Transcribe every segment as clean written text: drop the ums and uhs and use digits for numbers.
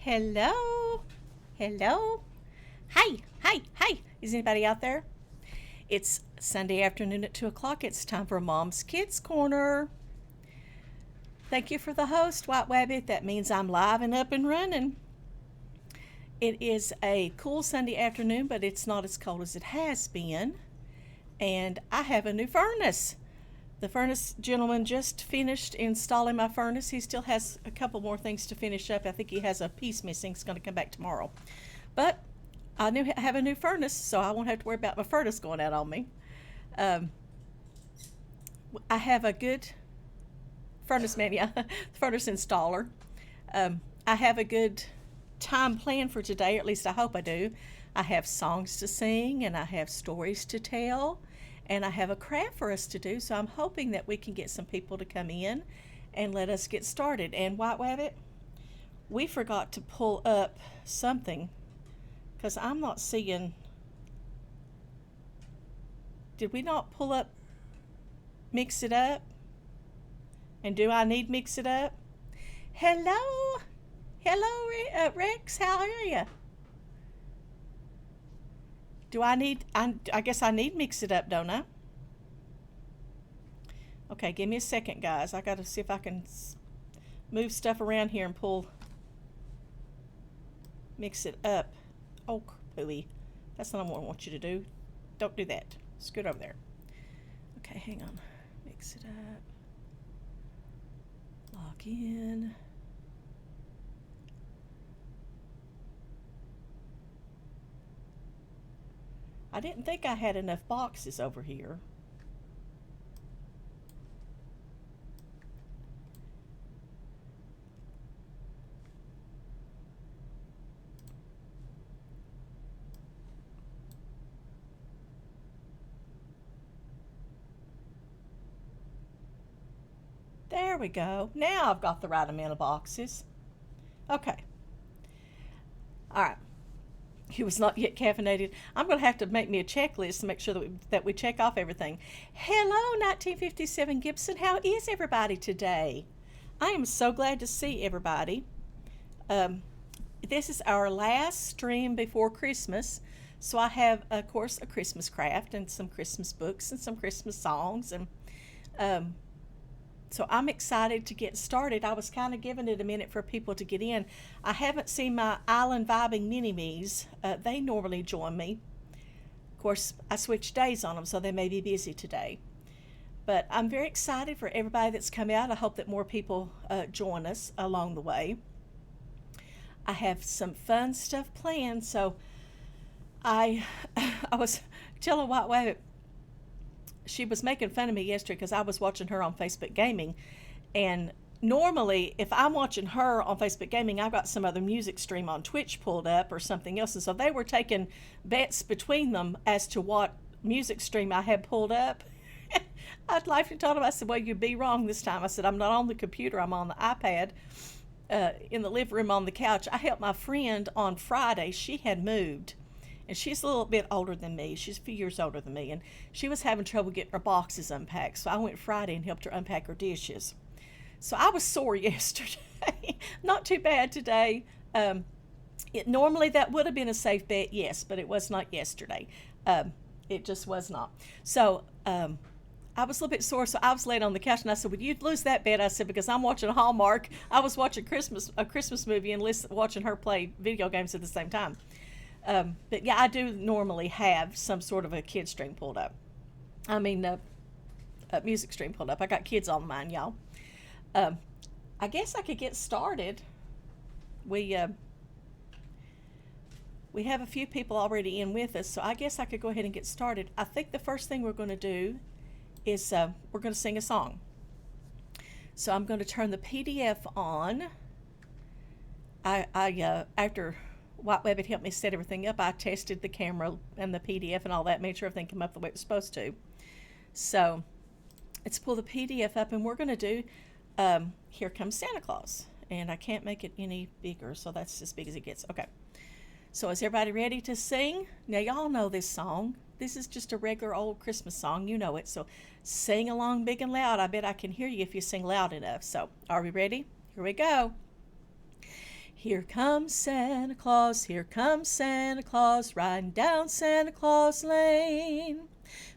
Hello? Hello? Hi, hi, hi. Is anybody out there? It's Sunday afternoon at 2 o'clock. It's time for Mom's Kids Corner. Thank you for the host, White Wabbit. That means I'm live and up and running. It is a cool Sunday afternoon, but it's not as cold as it has been. And I have a new furnace. The furnace gentleman just finished installing my furnace. He still has a couple more things to finish up. I think he has a piece missing. It's going to come back tomorrow. But I have a new furnace, so I won't have to worry about my furnace going out on me. I have a good furnace furnace installer. I have a good time planned for today, or at least I hope I do. I have songs to sing, and I have stories to tell, and I have a craft for us to do, so I'm hoping that we can get some people to come in and let us get started. And White Wabbit, we forgot to pull up something, because I'm not seeing... Did we not pull up Mix It Up? And do I need Mix It Up? Hello? Hello, Rex, how are you? I guess I need Mix It Up, don't I? Okay, give me a second, guys. I gotta see if I can move stuff around here and pull Mix It Up. Oh, pooey. That's not what I want you to do. Don't do that. Scoot over there. Okay, hang on. Mix it up. Log in. I didn't think I had enough boxes over here. There we go. Now I've got the right amount of boxes. Okay. All right. He was not yet caffeinated. I'm going to have to make me a checklist to make sure that we check off everything. Hello, 1957 Gibson. How is everybody today? I am so glad to see everybody. This is our last stream before Christmas. So I have, of course, a Christmas craft and some Christmas books and some Christmas songs. And so I'm excited to get started. I was kind of giving it a minute for people to get in. I haven't seen my Island Vibing Mini-Me's. They normally join me. Of course, I switched days on them, so they may be busy today. But I'm very excited for everybody that's come out. I hope that more people join us along the way. I have some fun stuff planned. So I was telling White Wabbit, she was making fun of me yesterday because I was watching her on Facebook Gaming. And normally, if I'm watching her on Facebook Gaming, I've got some other music stream on Twitch pulled up or something else. And so they were taking bets between them as to what music stream I had pulled up. I'd laughed and told them, I said, well, you'd be wrong this time. I said, I'm not on the computer. I'm on the iPad in the living room on the couch. I helped my friend on Friday. She had moved. And she's a little bit older than me. She's a few years older than me. And she was having trouble getting her boxes unpacked. So I went Friday and helped her unpack her dishes. So I was sore yesterday. Not too bad today. Normally that would have been a safe bet, yes. But it was not yesterday. It just was not. So I was a little bit sore. So I was laying on the couch. And I said, would you lose that bet? I said, because I'm watching Hallmark. I was watching a Christmas movie and watching her play video games at the same time. But yeah, I do normally have some sort of a kid stream pulled up. I mean, a music stream pulled up. I got Kidz on mine, y'all. I guess I could get started. We have a few people already in with us, so I guess I could go ahead and get started. I think the first thing we're going to do is we're going to sing a song. So I'm going to turn the PDF on. After White Wabbit helped me set everything up, I tested the camera and the PDF and all that, made sure everything came up the way it was supposed to. So let's pull the PDF up, and we're going to do Here Comes Santa Claus. And I can't make it any bigger, so that's as big as it gets. Okay. So is everybody ready to sing? Now, y'all know this song. This is just a regular old Christmas song. You know it. So sing along big and loud. I bet I can hear you if you sing loud enough. So are we ready? Here we go. Here comes Santa Claus, here comes Santa Claus, riding down Santa Claus Lane.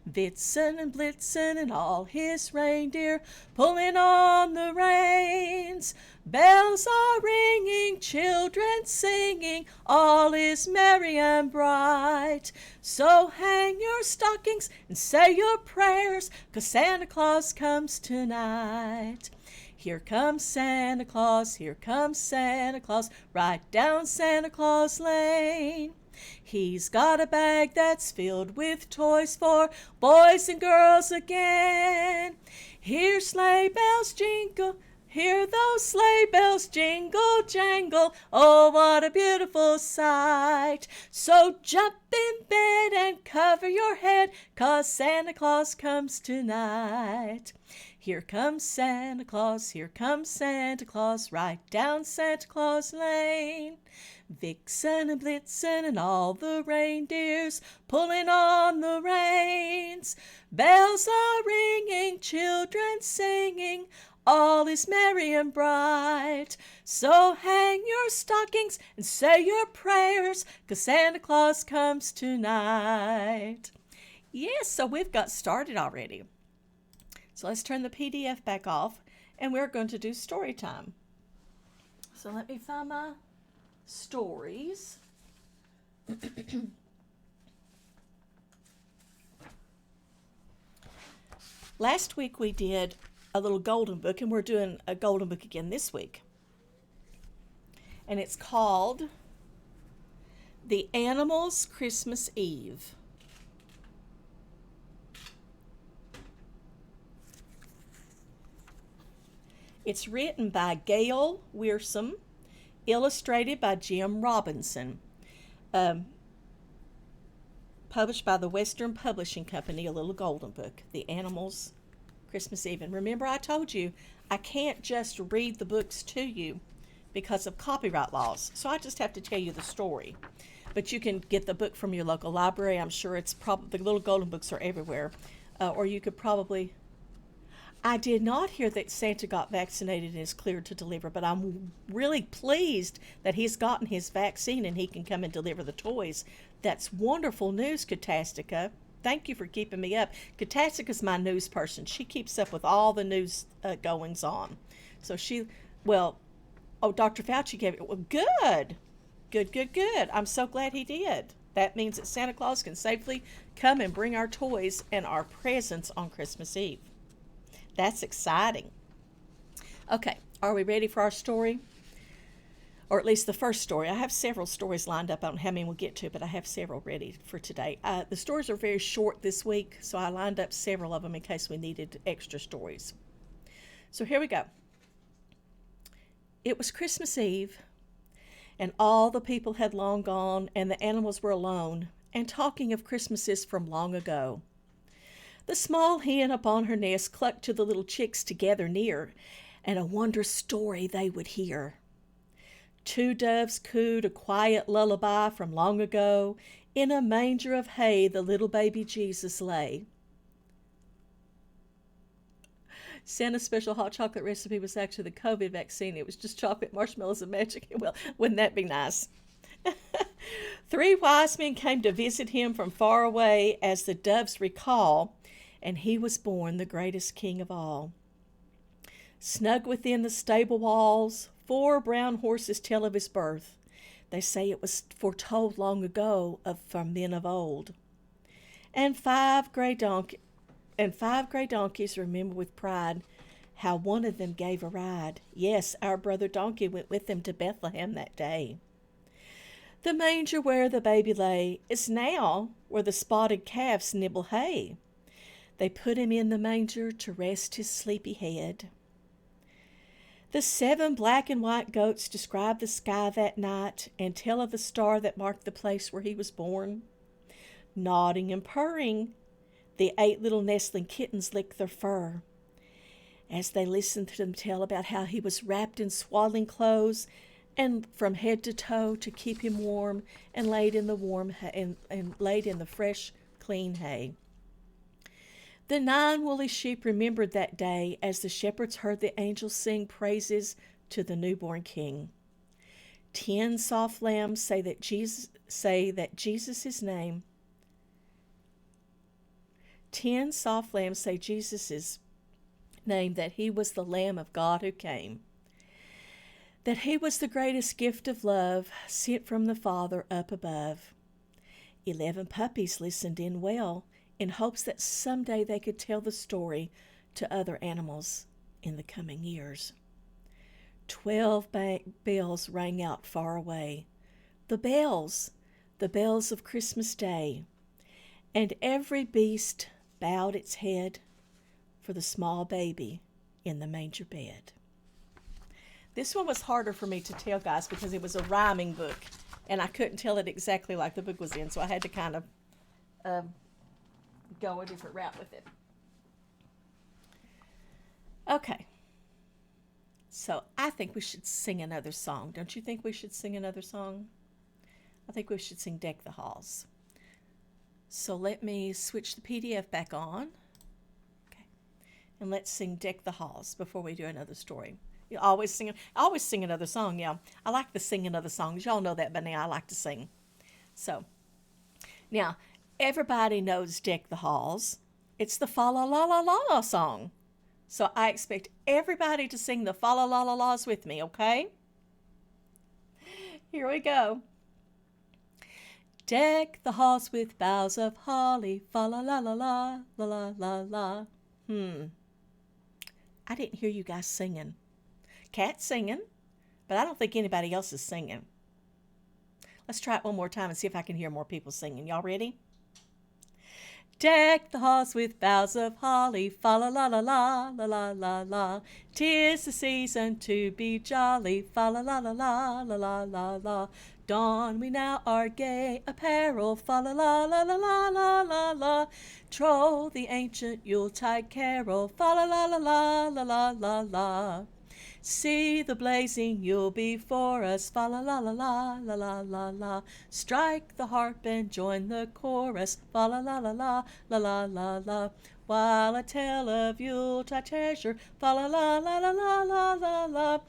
Vixen and Blitzen and all his reindeer pulling on the reins. Bells are ringing, children singing, all is merry and bright. So hang your stockings and say your prayers, 'cause Santa Claus comes tonight. Here comes Santa Claus, here comes Santa Claus, right down Santa Claus Lane. He's got a bag that's filled with toys for boys and girls again. Hear sleigh bells jingle, hear those sleigh bells jingle jangle. Oh, what a beautiful sight. So jump in bed and cover your head, 'cause Santa Claus comes tonight. Here comes Santa Claus, here comes Santa Claus, right down Santa Claus Lane. Vixen and Blitzen and all the reindeers pulling on the reins. Bells are ringing, children singing, all is merry and bright. So hang your stockings and say your prayers, 'cause Santa Claus comes tonight. Yes, so we've got started already. So let's turn the PDF back off, and we're going to do story time. So let me find my stories. Last week we did a little golden book, and we're doing a golden book again this week. And it's called The Animals' Christmas Eve. It's written by Gale Wiersum, illustrated by Jim Robinson, published by the Western Publishing Company, a little golden book, The Animals' Christmas Eve. And remember, I told you I can't just read the books to you because of copyright laws, so I just have to tell you the story. But you can get the book from your local library. I'm sure it's the little golden books are everywhere, or you could probably. I did not hear that Santa got vaccinated and is cleared to deliver, but I'm really pleased that he's gotten his vaccine and he can come and deliver the toys. That's wonderful news, Katastica. Thank you for keeping me up. Katastica's my news person. She keeps up with all the news goings on. So Dr. Fauci gave it. Well, good. Good. I'm so glad he did. That means that Santa Claus can safely come and bring our toys and our presents on Christmas Eve. That's exciting. Okay, are we ready for our story? Or at least the first story. I have several stories lined up. I don't know how many we'll get to, but I have several ready for today. The stories are very short this week, so I lined up several of them in case we needed extra stories. So here we go. It was Christmas Eve, and all the people had long gone, and the animals were alone, and talking of Christmases from long ago. The small hen upon her nest clucked to the little chicks together near, and a wondrous story they would hear. 2 doves cooed a quiet lullaby from long ago. In a manger of hay the little baby Jesus lay. Santa's special hot chocolate recipe was actually the COVID vaccine. It was just chocolate, marshmallows, and magic. Well, wouldn't that be nice? 3 wise men came to visit him from far away, as the doves recall, and he was born the greatest king of all. Snug within the stable walls, 4 brown horses tell of his birth. They say it was foretold long ago from men of old. And 5 gray donkeys remember with pride how one of them gave a ride. Yes, our brother Donkey went with them to Bethlehem that day. The manger where the baby lay is now where the spotted calves nibble hay. They put him in the manger to rest his sleepy head. The 7 black and white goats describe the sky that night and tell of the star that marked the place where he was born. Nodding and purring, the 8 little nestling kittens lick their fur as they listen to them tell about how he was wrapped in swaddling clothes and from head to toe to keep him warm and laid in the fresh, clean hay. The 9 woolly sheep remembered that day as the shepherds heard the angels sing praises to the newborn king. 10 soft lambs say Jesus' name. 10 soft lambs say Jesus' name, that he was the Lamb of God who came, that he was the greatest gift of love sent from the Father up above. 11 puppies listened in well, in hopes that someday they could tell the story to other animals in the coming years. 12 bells rang out far away, the bells of Christmas Day, and every beast bowed its head for the small baby in the manger bed. This one was harder for me to tell, guys, because it was a rhyming book, and I couldn't tell it exactly like the book was in, so I had to kind of go a different route with it. Okay. So I think we should sing another song. Don't you think we should sing another song? I think we should sing Deck the Halls. So let me switch the PDF back on. Okay. And let's sing Deck the Halls before we do another story. I always sing another song, yeah. I like to sing another songs. Y'all know that by now. I like to sing. So, now, everybody knows Deck the Halls. It's the Fa La La La La song. So I expect everybody to sing the Fa La La La La's with me, okay? Here we go. Deck the halls with boughs of holly, fa la la la la, la la la la. I didn't hear you guys singing. Cat's singing, but I don't think anybody else is singing. Let's try it one more time and see if I can hear more people singing. Y'all ready? Deck the halls with boughs of holly, fa la la la la, la la la la. 'Tis the season to be jolly, fa la la la la, la la la la. Don we now our gay apparel, fa la la la la la la la la. Troll the ancient Yuletide carol, fa la la la la la la la la. See the blazing Yule before us, fa la la la la la la la la. Strike the harp and join the chorus, fa la la la la la la la la. While I tell of Yuletide treasure, fa la la la la la la la la.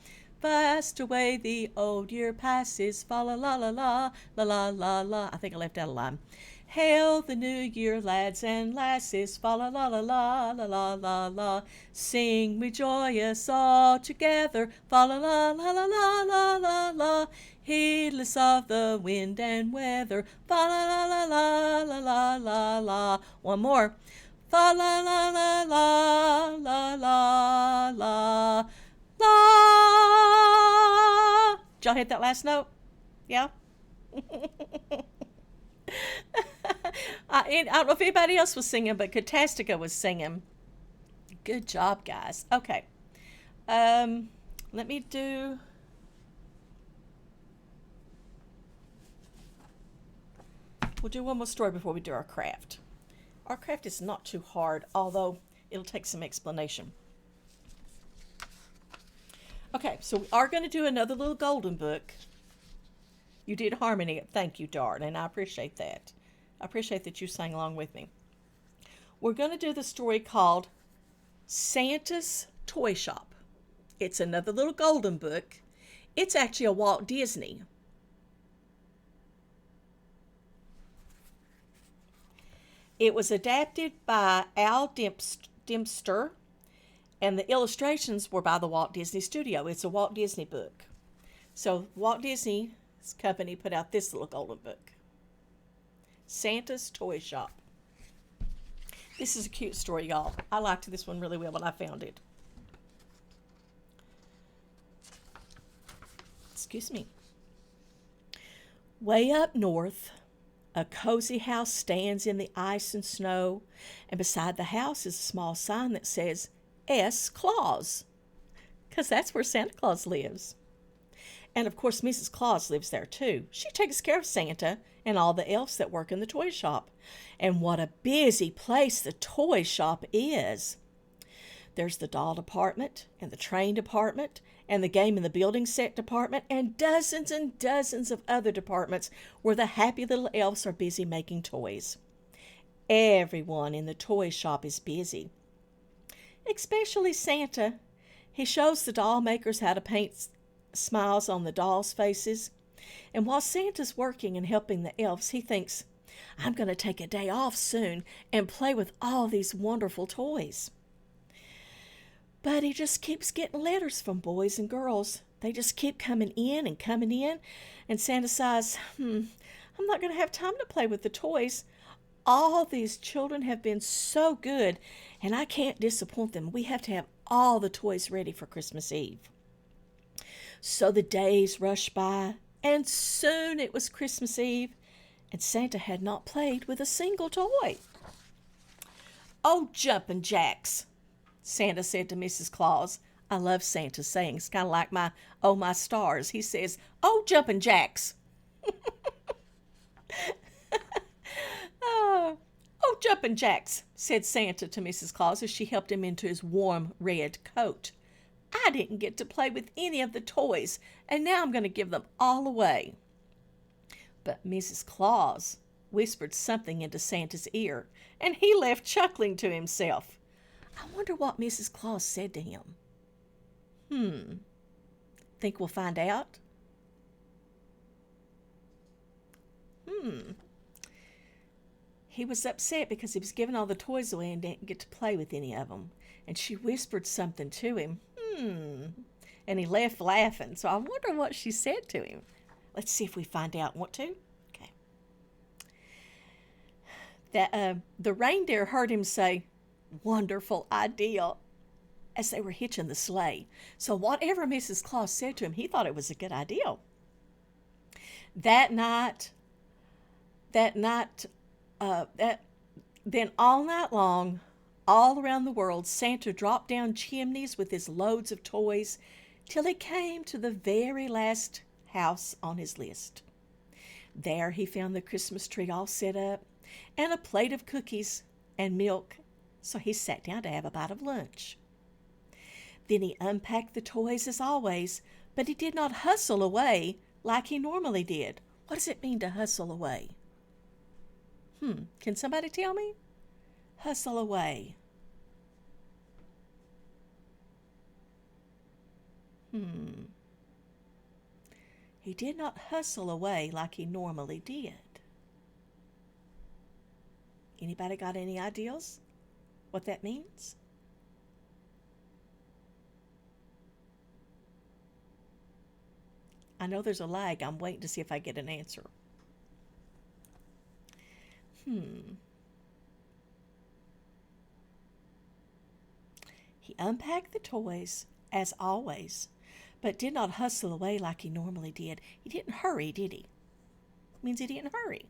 Fast away the old year passes, fa la la la la la la la la. I think I left out a line. Hail the new year, lads and lasses, fa la la la la la la la la. Sing we joyous all together, fa la la la la la la la la. Heedless of the wind and weather, fa la la la la la la la la. One more. Fa la la la la la la la la. Did y'all hit that last note? Yeah? I don't know if anybody else was singing, but Katastica was singing. Good job, guys. Okay. Let me do... We'll do one more story before we do our craft. Our craft is not too hard, although it'll take some explanation. Okay, so we are going to do another little golden book. You did harmony. Thank you, darling. I appreciate that. I appreciate that you sang along with me. We're going to do the story called Santa's Toy Shop. It's another little golden book. It's actually a Walt Disney. It was adapted by Al Dempster, and the illustrations were by the Walt Disney Studio. It's a Walt Disney book. So Walt Disney's company put out this little golden book, Santa's Toy Shop. This is a cute story, y'all. I liked this one really well when I found it. Excuse me. Way up north, a cozy house stands in the ice and snow, and beside the house is a small sign that says S. Claus, because that's where Santa Claus lives. And of course, Mrs. Claus lives there too. She takes care of Santa and all the elves that work in the toy shop. And what a busy place the toy shop is. There's the doll department and the train department and the game and the building set department and dozens of other departments where the happy little elves are busy making toys. Everyone in the toy shop is busy, especially Santa. He shows the doll makers how to paint smiles on the dolls' faces. And while Santa's working and helping the elves, he thinks, I'm going to take a day off soon and play with all these wonderful toys. But he just keeps getting letters from boys and girls. They just keep coming in and coming in. And Santa says, I'm not going to have time to play with the toys. All these children have been so good, and I can't disappoint them. We have to have all the toys ready for Christmas Eve. So the days rushed by, and soon it was Christmas Eve, and Santa had not played with a single toy. Oh, jumping jacks, Santa said to Mrs. Claus. I love Santa's sayings, kind of like my "Oh, my stars." He says, oh, jumping jacks. Oh, jumping jacks, said Santa to Mrs. Claus as she helped him into his warm red coat. I didn't get to play with any of the toys, and now I'm going to give them all away. But Mrs. Claus whispered something into Santa's ear, and he left chuckling to himself. I wonder what Mrs. Claus said to him. Think we'll find out? He was upset because he was giving all the toys away and didn't get to play with any of them. And she whispered something to him. And he left laughing. So I wonder what she said to him. Let's see if we find out. Want to? Okay. The reindeer heard him say, wonderful idea, as they were hitching the sleigh. So whatever Mrs. Claus said to him, he thought it was a good idea. Then all night long, all around the world, Santa dropped down chimneys with his loads of toys till he came to the very last house on his list. There he found the Christmas tree all set up and a plate of cookies and milk, so he sat down to have a bite of lunch. Then he unpacked the toys as always, but he did not hustle away like he normally did. What does it mean to hustle away? Can somebody tell me? Hustle away. He did not hustle away like he normally did. Anybody got any ideas what that means? I know there's a lag. I'm waiting to see if I get an answer. He unpacked the toys, as always, but did not hustle away like he normally did. He didn't hurry, did he? Means he didn't hurry.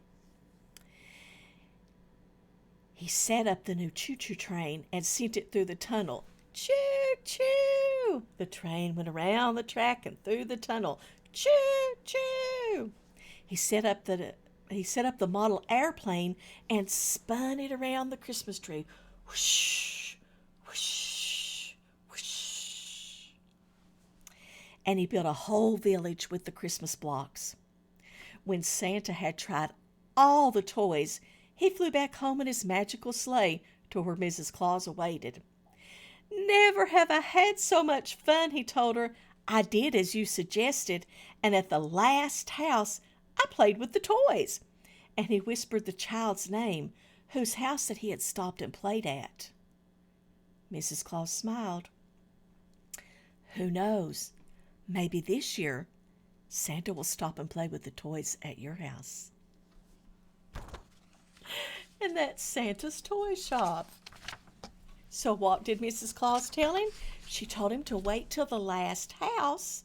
He set up the new choo-choo train and sent it through the tunnel. Choo-choo! The train went around the track and through the tunnel. Choo-choo! He set up the model airplane and spun it around the Christmas tree. Whoosh, whoosh, whoosh. And he built a whole village with the Christmas blocks. When Santa had tried all the toys, he flew back home in his magical sleigh to where Mrs. Claus awaited. Never have I had so much fun, he told her. I did as you suggested, and at the last house, I played with the toys. And he whispered the child's name, whose house that he had stopped and played at. Mrs. Claus smiled. Who knows? Maybe this year, Santa will stop and play with the toys at your house. And that's Santa's toy shop. So what did Mrs. Claus tell him? She told him to wait till the last house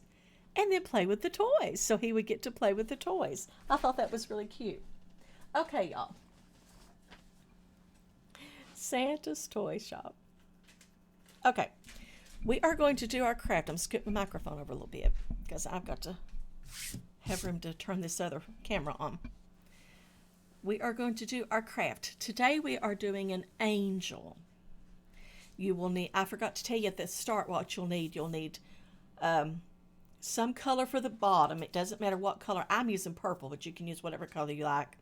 and then play with the toys, so he would get to play with the toys. I thought that was really cute. Okay, y'all. Santa's toy shop. Okay, we are going to do our craft. I'm scooting my microphone over a little bit because I've got to have room to turn this other camera on. We are going to do our craft. Today we are doing an angel. You will need, I forgot to tell you at the start what you'll need. You'll need some color for the bottom. It doesn't matter what color. I'm using purple, but you can use whatever color you like.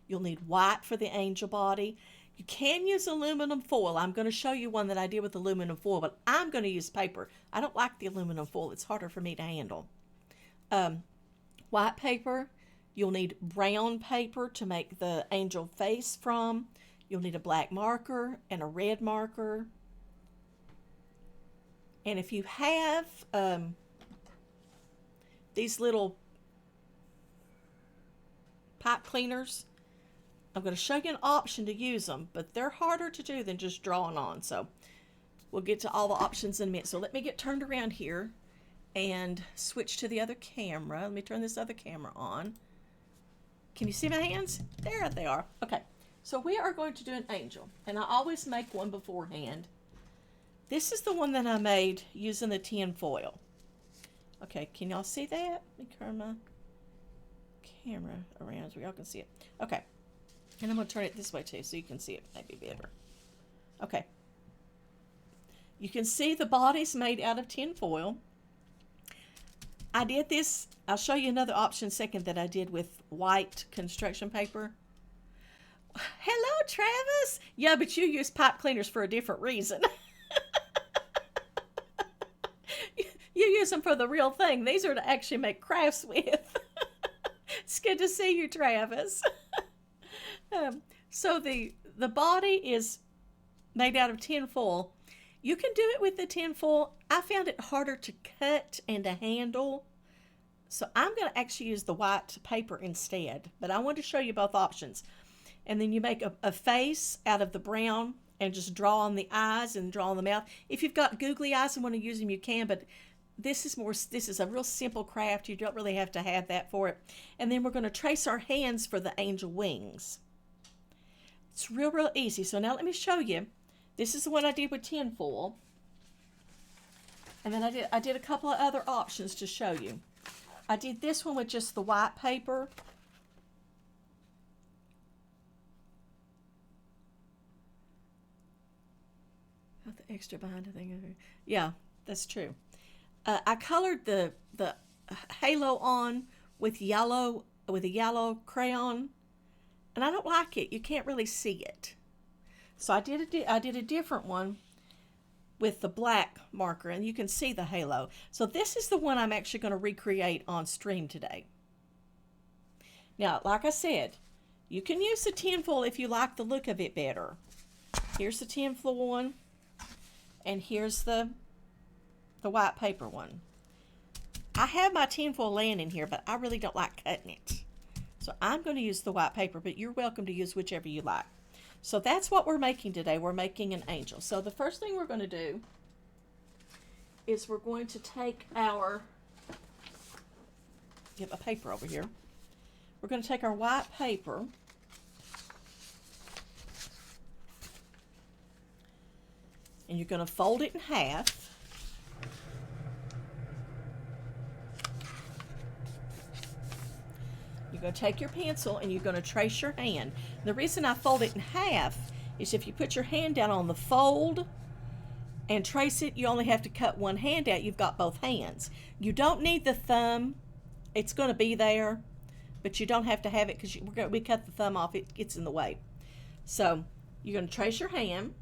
You'll need white for the angel body. You can use aluminum foil. I'm going to show you one that I did with aluminum foil, but I'm going to use paper. I don't like the aluminum foil. It's harder for me to handle. white paper. You'll need brown paper to make the angel face from. You'll need a black marker and a red marker. And if you have these little pipe cleaners, I'm going to show you an option to use them, but they're harder to do than just drawing on. So we'll get to all the options in a minute. So let me get turned around here and switch to the other camera. Let me turn this other camera on. Can you see my hands? There they are. Okay, so we are going to do an angel, and I always make one beforehand. This is the one that I made using the tin foil. Okay, can y'all see that? Let me turn my camera around so y'all can see it. Okay, and I'm going to turn it this way too so you can see it maybe better. Okay, you can see the body's made out of tin foil. I did this, I'll show you another option second that I did with white construction paper. Hello, Travis. Yeah, but you use pipe cleaners for a different reason. You use them for the real thing. These are to actually make crafts with. It's good to see you, Travis. So the body is made out of tin foil. You can do it with the tin foil. I found it harder to cut and to handle. So I'm going to actually use the white paper instead. But I want to show you both options. And then you make a face out of the brown and just draw on the eyes and draw on the mouth. If you've got googly eyes and want to use them, you can. But this is a real simple craft. You don't really have to have that for it. And then we're going to trace our hands for the angel wings. It's real easy. So now let me show you. This is the one I did with tin foil. And then I did a couple of other options to show you. I did this one with just the white paper. Got the extra binder thing over here. Yeah, that's true. I colored the halo on with a yellow crayon, and I don't like it. You can't really see it. So I did a different one with the black marker, and you can see the halo. So this is the one I'm actually going to recreate on stream today. Now, like I said, you can use the tin foil if you like the look of it better. Here's the tin foil one, and here's the white paper one. I have my tin foil laying in here, but I really don't like cutting it. So I'm going to use the white paper, but you're welcome to use whichever you like. So that's what we're making today. We're making an angel. So the first thing we're going to do is we're going to take our, get my paper over here. We're going to take our white paper and you're going to fold it in half. You're going to take your pencil and you're going to trace your hand. The reason I fold it in half is if you put your hand down on the fold and trace it, you only have to cut one hand out. You've got both hands. You don't need the thumb. It's going to be there, but you don't have to have it because we cut the thumb off. It gets in the way. So you're going to trace your hand.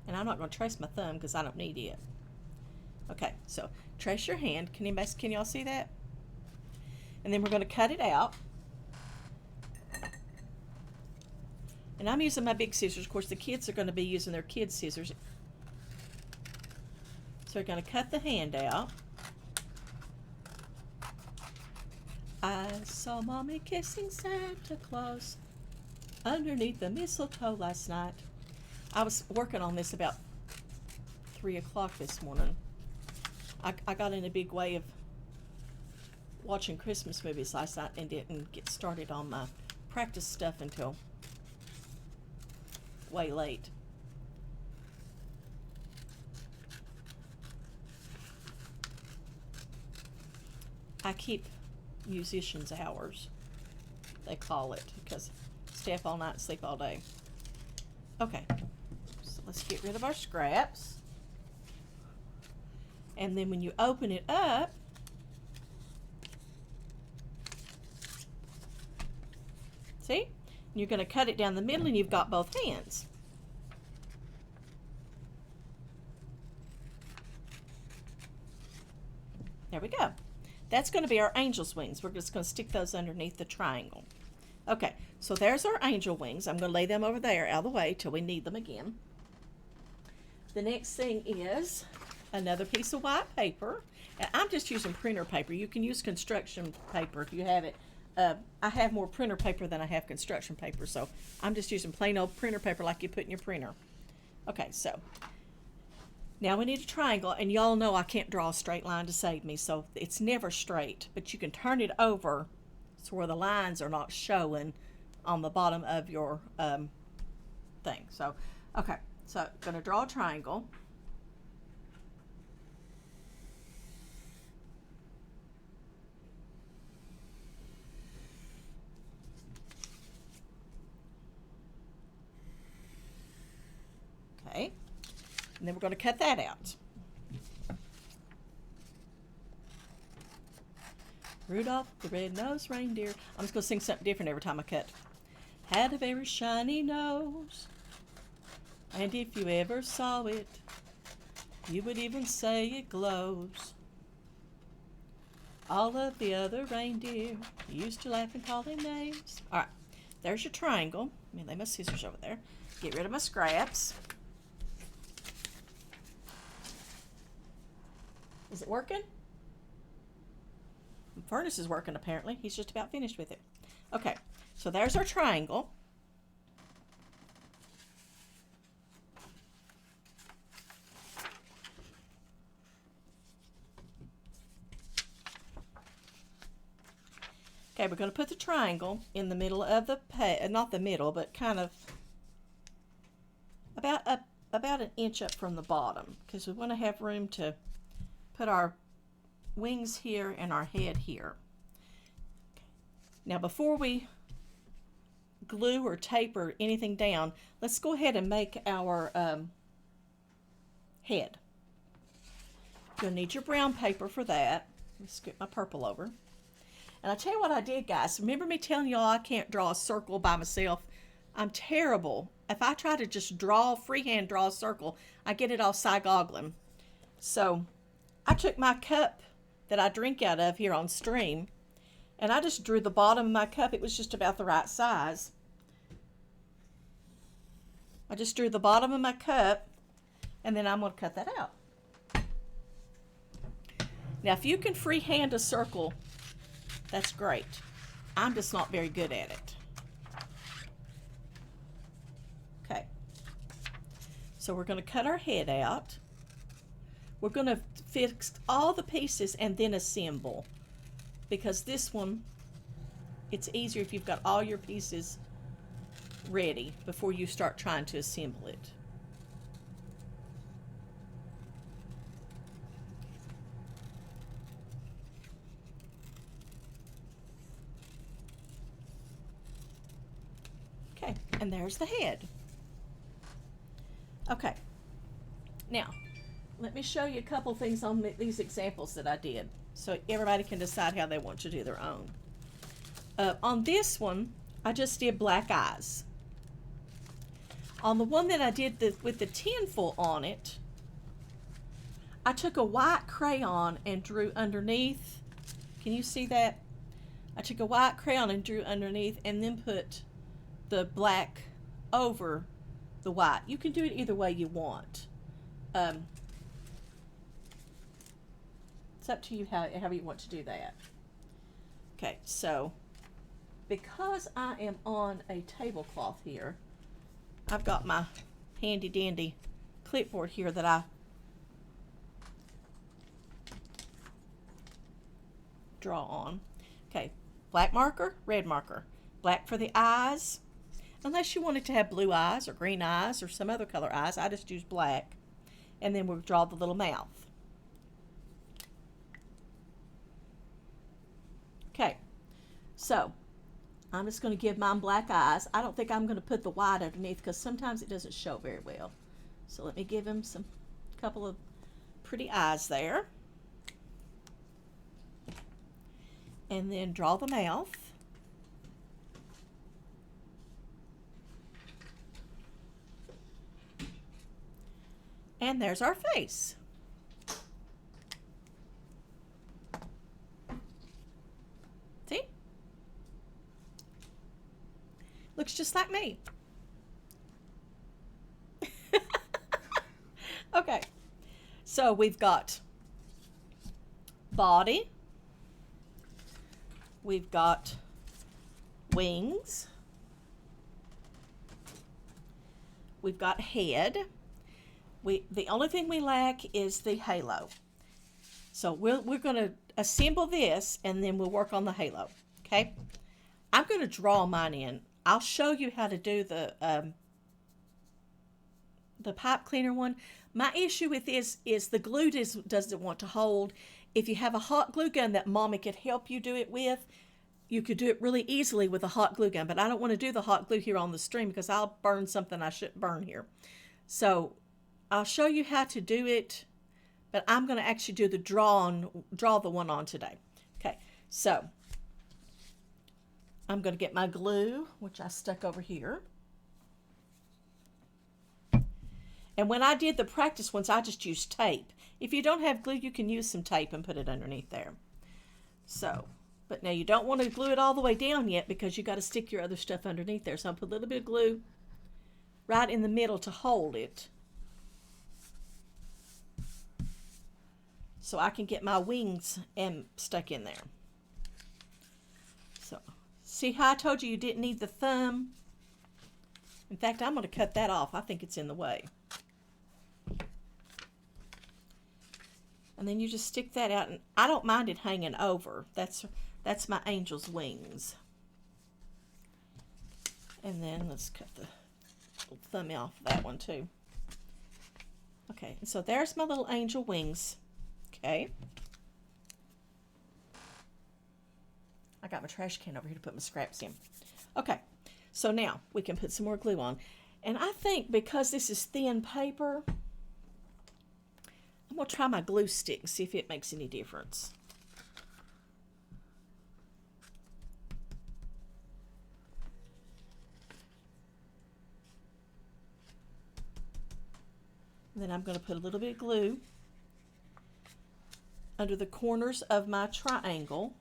And I'm not going to trace my thumb because I don't need it. Okay, so trace your hand. Can y'all see that? And then we're going to cut it out. And I'm using my big scissors. Of course, the kids are going to be using their kids' scissors. So we're going to cut the hand out. I saw Mommy kissing Santa Claus underneath the mistletoe last night. I was working on this about 3 o'clock this morning. I got in a big way of watching Christmas movies last night and didn't get started on my practice stuff until way late. I keep musicians' hours, they call it, because stay up all night, sleep all day. Okay. Let's get rid of our scraps. And then when you open it up, See? And you're going to cut it down the middle and you've got both hands. There we go. That's going to be our angel's wings. We're just going to stick those underneath the triangle. Okay, so there's our angel wings. I'm going to lay them over there out of the way till we need them again. The next thing is another piece of white paper. And I'm just using printer paper. You can use construction paper if you have it. I have more printer paper than I have construction paper, so I'm just using plain old printer paper like you put in your printer. Okay, so now we need a triangle, and y'all know I can't draw a straight line to save me, so it's never straight, but you can turn it over so where the lines are not showing on the bottom of your thing. So, okay, so I'm going to draw a triangle. Okay, and then we're going to cut that out. Rudolph the red-nosed reindeer. I'm just going to sing something different every time I cut. Had a very shiny nose, and if you ever saw it, you would even say it glows. All of the other reindeer used to laugh and call him names. All right, there's your triangle. Let me lay my scissors over there. Get rid of my scraps. Is it working? The furnace is working apparently. He's just about finished with it. Okay, so there's our triangle. Okay, we're going to put the triangle in the middle of the not the middle, but kind of about an inch up from the bottom, because we want to have room to put our wings here and our head here. Okay. Now before we glue or tape or anything down, let's go ahead and make our head. You'll need your brown paper for that. Let me scoot my purple over. And I'll tell you what I did, guys. Remember me telling y'all I can't draw a circle by myself? I'm terrible. If I try to just freehand draw a circle, I get it all side-goggling. So I took my cup that I drink out of here on stream, and I just drew the bottom of my cup. It was just about the right size. I just drew the bottom of my cup, and then I'm going to cut that out. Now, if you can freehand a circle, that's great. I'm just not very good at it. Okay. So we're going to cut our head out. We're going to fix all the pieces and then assemble, because this one, it's easier if you've got all your pieces ready before you start trying to assemble it. Okay, and there's the head. Okay, now let me show you a couple things on these examples that I did, so everybody can decide how they want to do their own. On this one, I just did black eyes. On the one that I did with the tinfoil on it, I took a white crayon and drew underneath. Can you see that? I took a white crayon and drew underneath, and then put the black over the white. You can do it either way you want. It's up to you how you want to do that. Okay, so because I am on a tablecloth here, I've got my handy dandy clipboard here that I draw on. Okay, black marker, red marker. Black for the eyes. Unless you wanted to have blue eyes or green eyes or some other color eyes, I just use black. And then we'll draw the little mouth. Okay, so I'm just going to give mine black eyes. I don't think I'm going to put the white underneath because sometimes it doesn't show very well. So let me give him a couple of pretty eyes there. And then draw the mouth. And there's our face. See? Looks just like me. Okay, so we've got body, we've got wings, we've got head. The only thing we lack is the halo. So we're going to assemble this and then we'll work on the halo. Okay, I'm going to draw mine in. I'll show you how to do the pipe cleaner one. My issue with this is the glue doesn't want to hold. If you have a hot glue gun that Mommy could help you do it with, you could do it really easily with a hot glue gun, but I don't want to do the hot glue here on the stream because I'll burn something I shouldn't burn here. So I'll show you how to do it, but I'm going to actually do the draw the one on today. Okay, so I'm going to get my glue, which I stuck over here. And when I did the practice ones, I just used tape. If you don't have glue, you can use some tape and put it underneath there. So, but now you don't want to glue it all the way down yet because you got to stick your other stuff underneath there. So I'll put a little bit of glue right in the middle to hold it, so I can get my wings stuck in there. So, see how I told you didn't need the thumb? In fact, I'm going to cut that off. I think it's in the way. And then you just stick that out, and I don't mind it hanging over. That's my angel's wings. And then let's cut the little thumb off of that one too. Okay, and so there's my little angel wings. Okay. I got my trash can over here to put my scraps in. Okay, so now we can put some more glue on. And I think because this is thin paper, I'm going to try my glue stick and see if it makes any difference. And then I'm going to put a little bit of glue under the corners of my triangle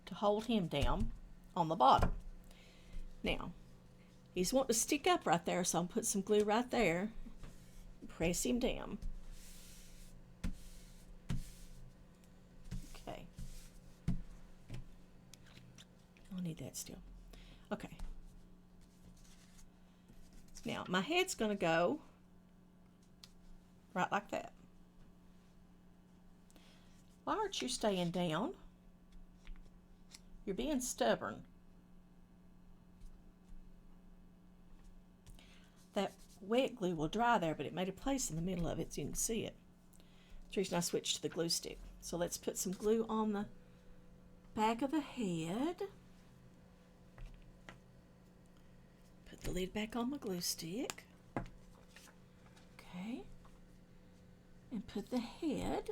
to hold him down on the bottom. Now, he's wanting to stick up right there, so I'll put some glue right there and press him down. Okay. I'll need that still. Okay. Now, my head's going to go right like that. Why aren't you staying down? You're being stubborn. That wet glue will dry there, but it made a place in the middle of it so you can see it. That's the reason I switched to the glue stick. So let's put some glue on the back of the head. Put the lid back on my glue stick. Okay. And put the head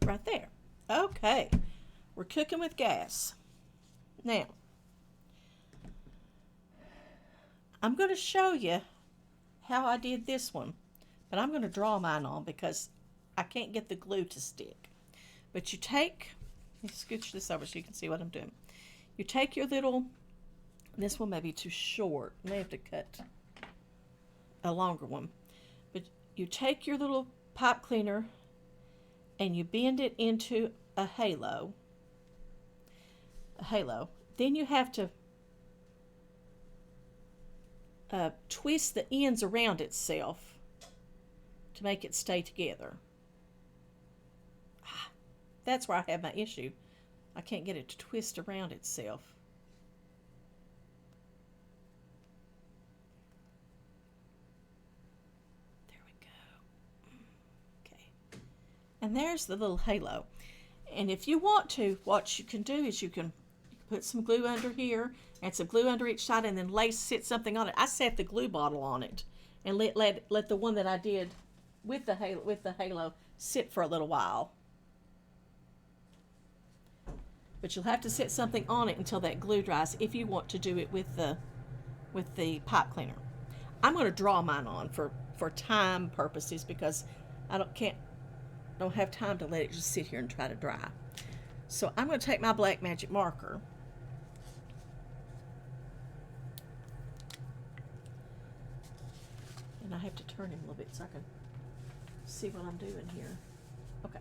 right there. Okay. We're cooking with gas. Now, I'm going to show you how I did this one, but I'm going to draw mine on because I can't get the glue to stick. But you take, let me scooch this over so you can see what I'm doing. You take your little, this one may be too short. I may have to cut a longer one. But you take your little pipe cleaner and you bend it into a halo. Then you have to twist the ends around itself to make it stay together. That's where I have my issue. I can't get it to twist around itself. There we go. Okay. And there's the little halo. And if you want to, what you can do is you can put some glue under here and some glue under each side and then sit something on it. I set the glue bottle on it and let the one that I did with the halo sit for a little while. But you'll have to set something on it until that glue dries if you want to do it with the pipe cleaner. I'm going to draw mine on for for time purposes because I don't have time to let it just sit here and try to dry. So I'm going to take my black magic marker, and I have to turn him a little bit so I can see what I'm doing here. Okay.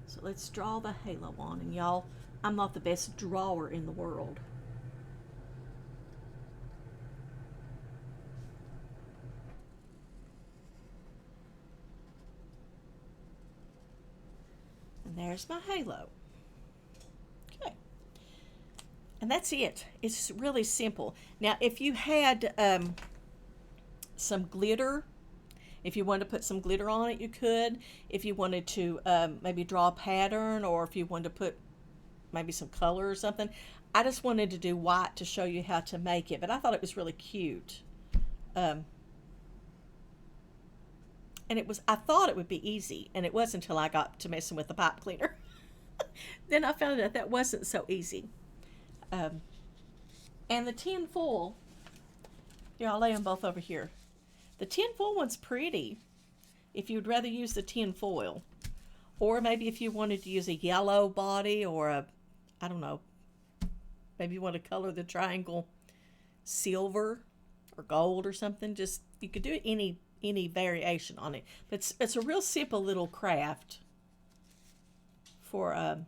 So let's draw the halo on, and y'all, I'm not the best drawer in the world. And there's my halo. Okay. And that's it. It's really simple. Now, if you had some glitter, if you wanted to put some glitter on it, you could. If you wanted to maybe draw a pattern, or if you wanted to put maybe some color or something. I just wanted to do white to show you how to make it, but I thought it was really cute. And I thought it would be easy, and it wasn't until I got to messing with the pipe cleaner. Then I found out that wasn't so easy. And the tin foil, yeah, I'll lay them both over here. The tin foil one's pretty if you'd rather use the tin foil. Or maybe if you wanted to use a yellow body or I don't know, maybe you want to color the triangle silver or gold or something. Just, you could do any variation on it. But it's a real simple little craft for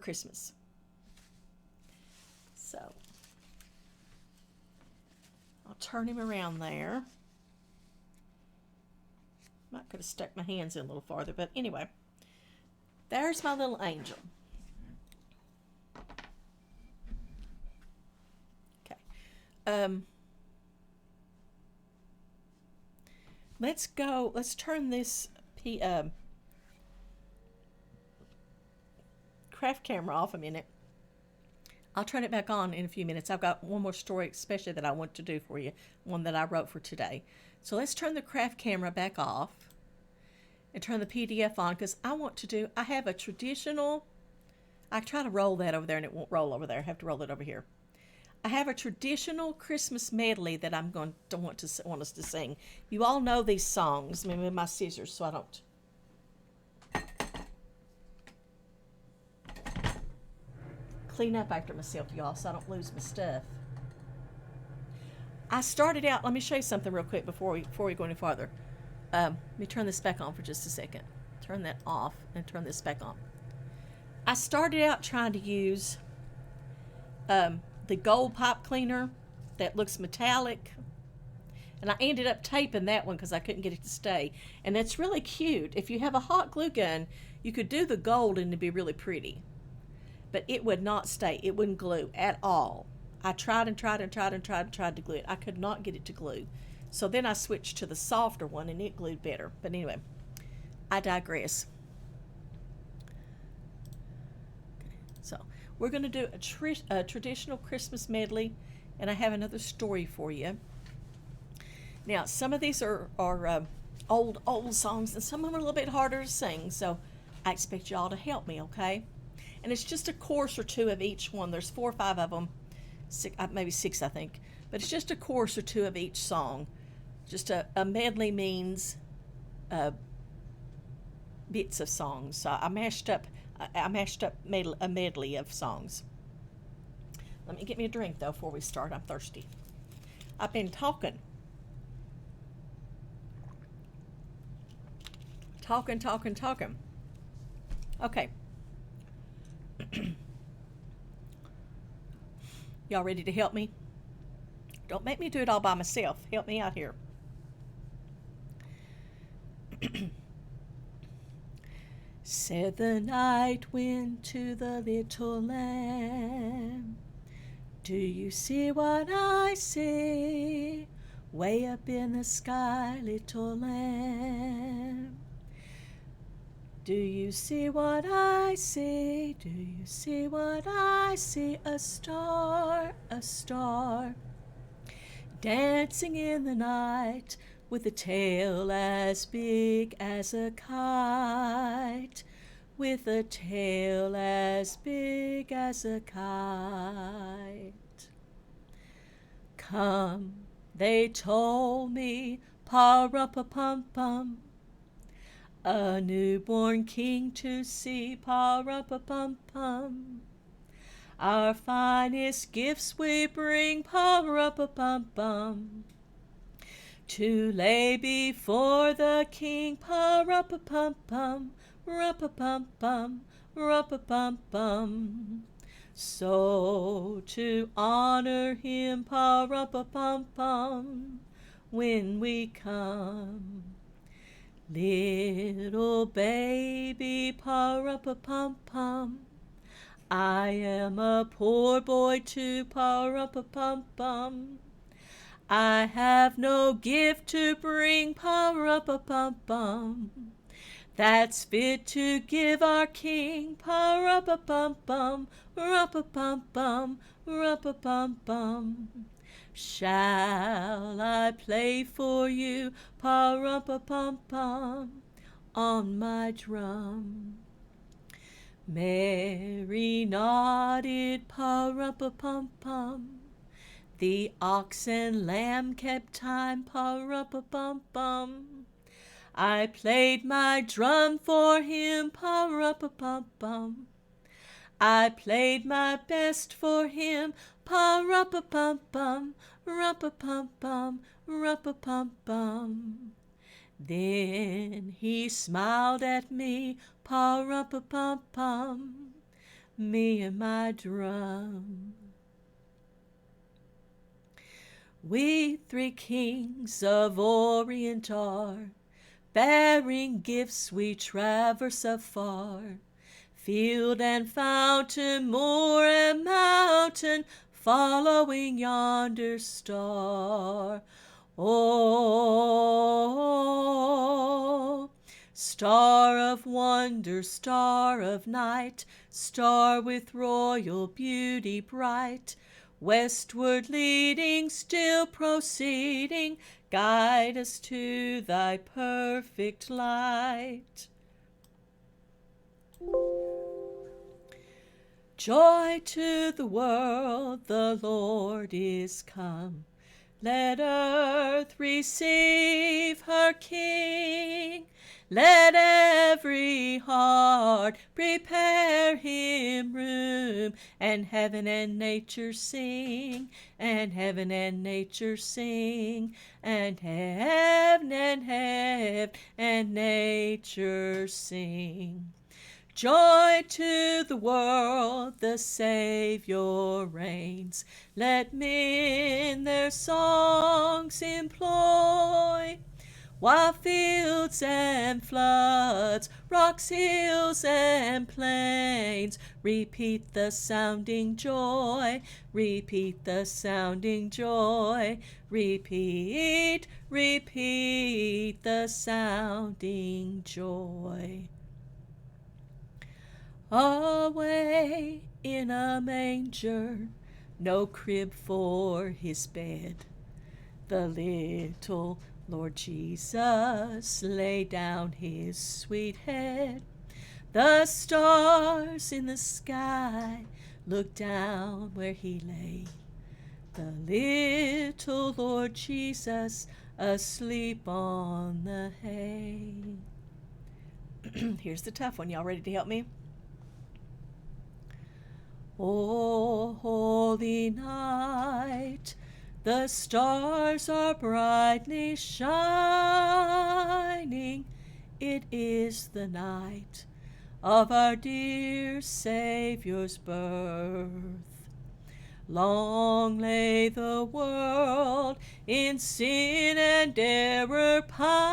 Christmas. So I'll turn him around there. Might could have stuck my hands in a little farther, but anyway, there's my little angel. Okay. Let's turn this craft camera off a minute. I'll turn it back on in a few minutes. I've got one more story especially that I want to do for you, one that I wrote for today. So let's turn the craft camera back off and turn the PDF on, because I have a traditional, I try to roll that over there and it won't roll over there. I have to roll it over here. I have a traditional Christmas medley that I'm going to want us to sing. You all know these songs. Maybe with my scissors so I don't clean up after myself, y'all, so I don't lose my stuff. I started out, let me show you something real quick before we go any farther. Let me turn this back on for just a second. Turn that off and turn this back on. I started out trying to use the gold pipe cleaner that looks metallic, and I ended up taping that one because I couldn't get it to stay. And it's really cute. If you have a hot glue gun, you could do the gold and it'd be really pretty, but it would not stay. It wouldn't glue at all. I tried and tried and tried and tried and tried to glue it. I could not get it to glue. So then I switched to the softer one and it glued better. But anyway, I digress. Okay, so we're going to do a traditional Christmas medley, and I have another story for you. Now, some of these are old songs, and some of them are a little bit harder to sing, so I expect y'all to help me, okay? And it's just a chorus or two of each one. There's 4 or 5 of them, maybe 6, I think. But it's just a chorus or 2 of each song. Just a medley means bits of songs. So I mashed up a medley of songs. Let me get me a drink, though, before we start. I'm thirsty. I've been talking. Talking. Okay. Y'all ready to help me? Don't make me do it all by myself. Help me out here. Said the night wind to the little lamb, do you see what I see? Way up in the sky, little lamb. Do you see what I see? Do you see what I see? A star, dancing in the night, with a tail as big as a kite, with a tail as big as a kite. Come, they told me, pa-ra-pa-pum-pum. A newborn king to see, pa-ra-pa-pum-pum. Our finest gifts we bring, pa-ra-pa-pum-pum. To lay before the king, pa-ra-pa-pum-pum, ra-pa-pum-pum, ra-pa-pum-pum. So to honor him, pa-ra-pa-pum-pum, when we come. Little baby, pa-ra-pa-pum-pum, I am a poor boy too, pa-ra-pa-pum-pum. I have no gift to bring, pa-ra-pa-pum-pum, that's fit to give our king, pa-ra-pa-pum-pum, ra-pa-pum-pum, ra-pa-pum-pum. Shall I play for you, pa-ra-pa-pum-pum, on my drum? Mary nodded, pa-ra-pa-pum-pum. The ox and lamb kept time, pa-ra-pa-pum-pum. I played my drum for him, pa-ra-pa-pum-pum. I played my best for him, pa-ra-pa-pum-pum, ra-pa-pum-pum, ra-pa-pum-pum. Then he smiled at me, pa-ra-pa-pum-pum, me and my drum. We three kings of Orient are, bearing gifts we traverse afar. Field and fountain, moor and mountain, following yonder star. Oh, star of wonder, star of night, star with royal beauty bright, westward leading, still proceeding, guide us to thy perfect light. Joy to the world, the Lord is come. Let earth receive her King. Let every heart prepare him room, and heaven and nature sing, and heaven and nature sing, and heaven and nature sing. Joy to the world, the Savior reigns. Let men their songs employ, while fields and floods, rocks, hills, and plains repeat the sounding joy, repeat the sounding joy, repeat, repeat the sounding joy. Away in a manger, no crib for his bed, the little Lord Jesus lay down his sweet head. The stars in the sky looked down where he lay, the little Lord Jesus asleep on the hay. Here's the tough one. Y'all ready to help me? O holy night, the stars are brightly shining. It is the night of our dear Savior's birth. Long lay the world in sin and error pining,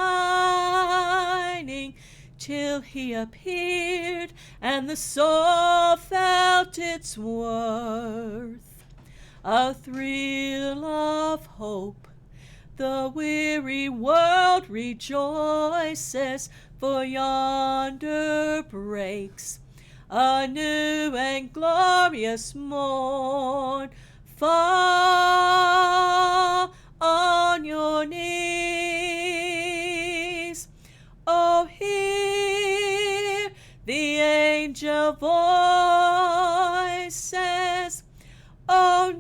till he appeared and the soul felt its worth. A thrill of hope, the weary world rejoices, for yonder breaks a new and glorious morn. Fall on your knees, oh, hear the angel voices, oh,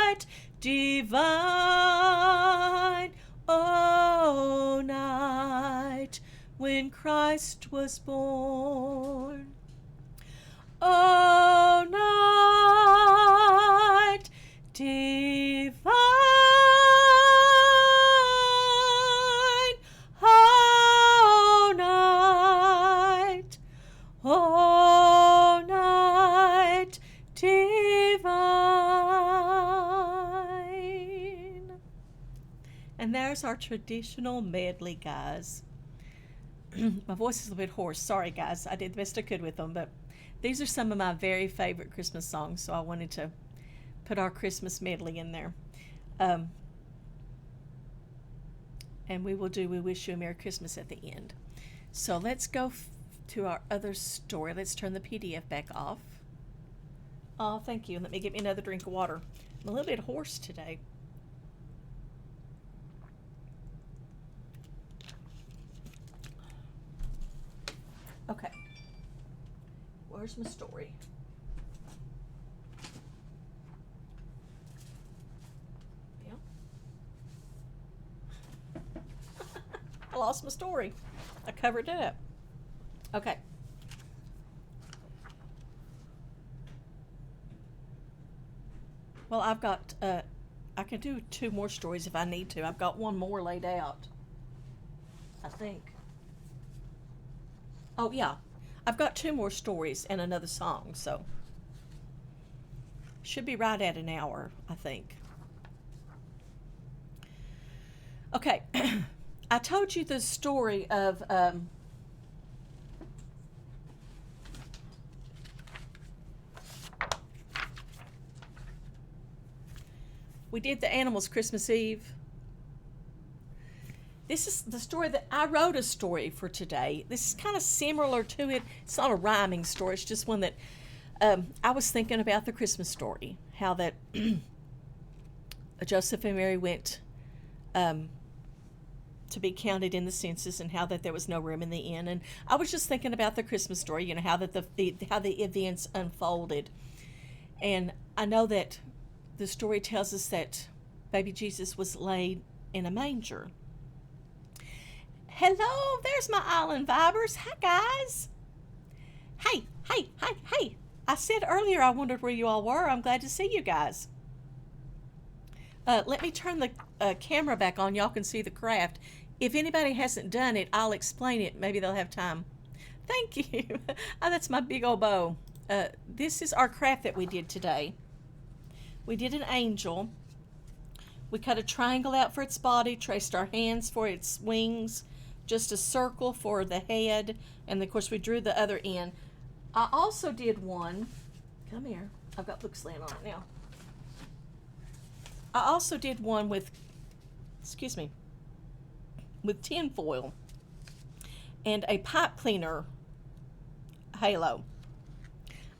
night divine. Christ was born. O night divine, O night divine. And there's our traditional medley, guys. My voice is a bit hoarse. Sorry, guys. I did the best I could with them, but these are some of my very favorite Christmas songs, so I wanted to put our Christmas medley in there. And we will do We Wish You a Merry Christmas at the end. So let's go to our other story. Let's turn the PDF back off. Oh, thank you. Let me get me another drink of water. I'm a little bit hoarse today. Okay. Where's my story? Yeah. I lost my story. I covered it up. Okay. Well, I've got, I can do 2 more stories if I need to. I've got 1 more laid out, I think. Oh, yeah. I've got 2 more stories and another song, so should be right at an hour, I think. Okay. I told you the story of we did the animals Christmas Eve. This is the story that I wrote a story for today. This is kind of similar to it. It's not a rhyming story. It's just one that I was thinking about the Christmas story. How that Joseph and Mary went to be counted in the census, and how that there was no room in the inn. And I was just thinking about the Christmas story. You know, how that how the events unfolded. And I know that the story tells us that baby Jesus was laid in a manger. Hello, there's my island vibers. Hi, guys. Hey. I said earlier I wondered where you all were. I'm glad to see you guys. Let me turn the camera back on. Y'all can see the craft. If anybody hasn't done it, I'll explain it. Maybe they'll have time. Thank you. Oh, that's my big old bow. This is our craft that we did today. We did an angel. We cut a triangle out for its body, traced our hands for its wings, just a circle for the head, and of course we drew the other end. I also did one, come here, I've got book slant on it now. I also did one with, with tin foil and a pipe cleaner halo.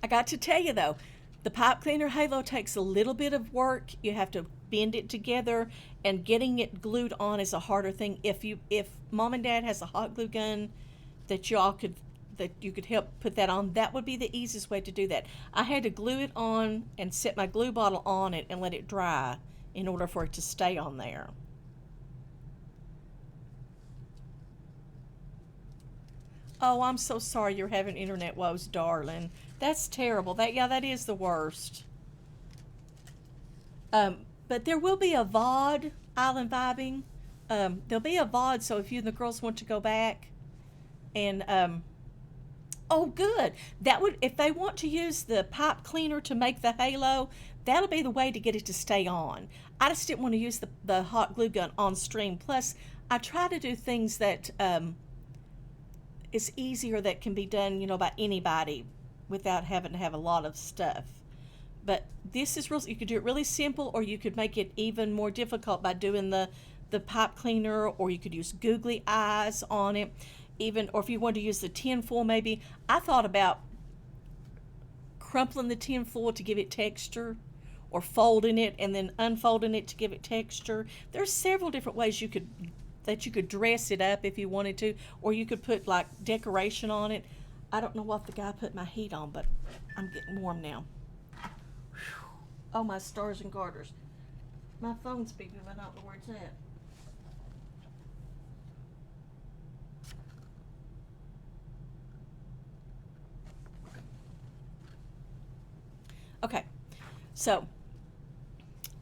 I got to tell you though, the pipe cleaner halo takes a little bit of work. You have to bend it together, and getting it glued on is a harder thing. If Mom and Dad has a hot glue gun that you could help put that on, that would be the easiest way to do that. I had to glue it on and set my glue bottle on it and let it dry in order for it to stay on there. Oh, I'm so sorry you're having internet woes, darling. That's terrible. That is the worst. But there will be a VOD, Island Vibing. There'll be a VOD, so if you and the girls want to go back and, oh good, that would, if they want to use the pipe cleaner to make the halo, that'll be the way to get it to stay on. I just didn't want to use the hot glue gun on stream. Plus, I try to do things that is easier, that can be done, by anybody without having to have a lot of stuff. But this is real. You could do it really simple, or you could make it even more difficult by doing the pipe cleaner, or you could use googly eyes on it, or if you want to use the tin foil, maybe. I thought about crumpling the tin foil to give it texture, or folding it and then unfolding it to give it texture. There's several different ways you could dress it up if you wanted to, or you could put like decoration on it. I don't know what the guy put my heat on, but I'm getting warm now. Oh, my stars and garters. My phone's beeping, but I don't know where it's at. Okay, so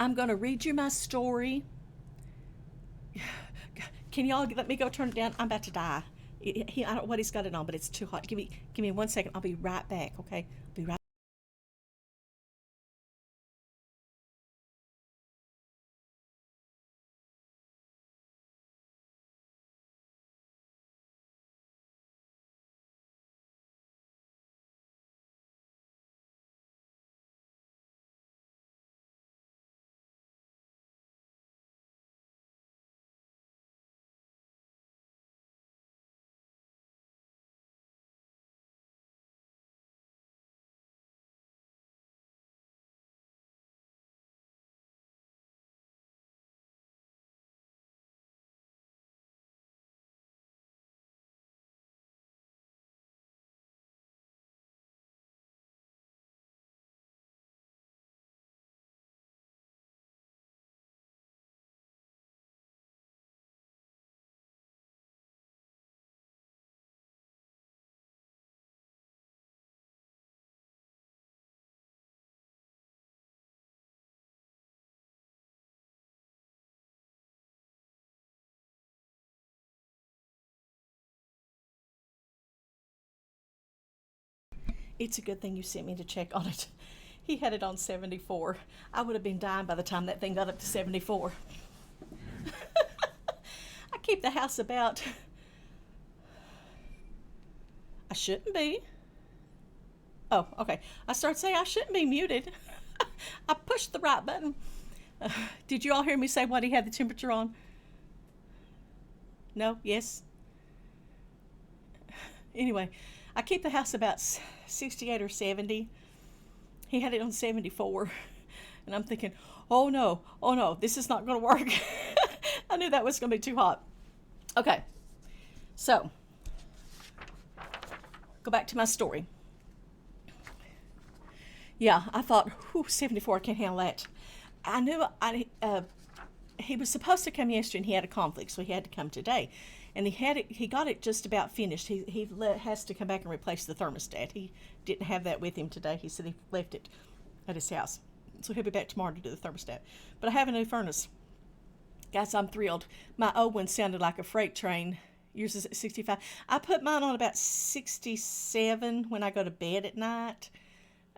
I'm going to read you my story. Can y'all let me go turn it down? I'm about to die. I don't know what he's got it on, but it's too hot. Give me 1 second. I'll be right back, okay? I'll be right. It's a good thing you sent me to check on it. He had it on 74. I would have been dying by the time that thing got up to 74. I keep the house about. I shouldn't be. Oh, okay. I started saying I shouldn't be muted. I pushed the right button. Did you all hear me say what he had the temperature on? No? Yes? Anyway, I keep the house about 68 or 70. He had it on 74. And I'm thinking, oh no, this is not going to work. I knew that was going to be too hot. Okay, so go back to my story. Yeah, I thought, 74, I can't handle that. I knew he was supposed to come yesterday and he had a conflict, so he had to come today. And he got it just about finished. He has to come back and replace the thermostat. He didn't have that with him today. He said he left it at his house. So he'll be back tomorrow to do the thermostat. But I have a new furnace. Guys, I'm thrilled. My old one sounded like a freight train. Yours is at 65. I put mine on about 67 when I go to bed at night.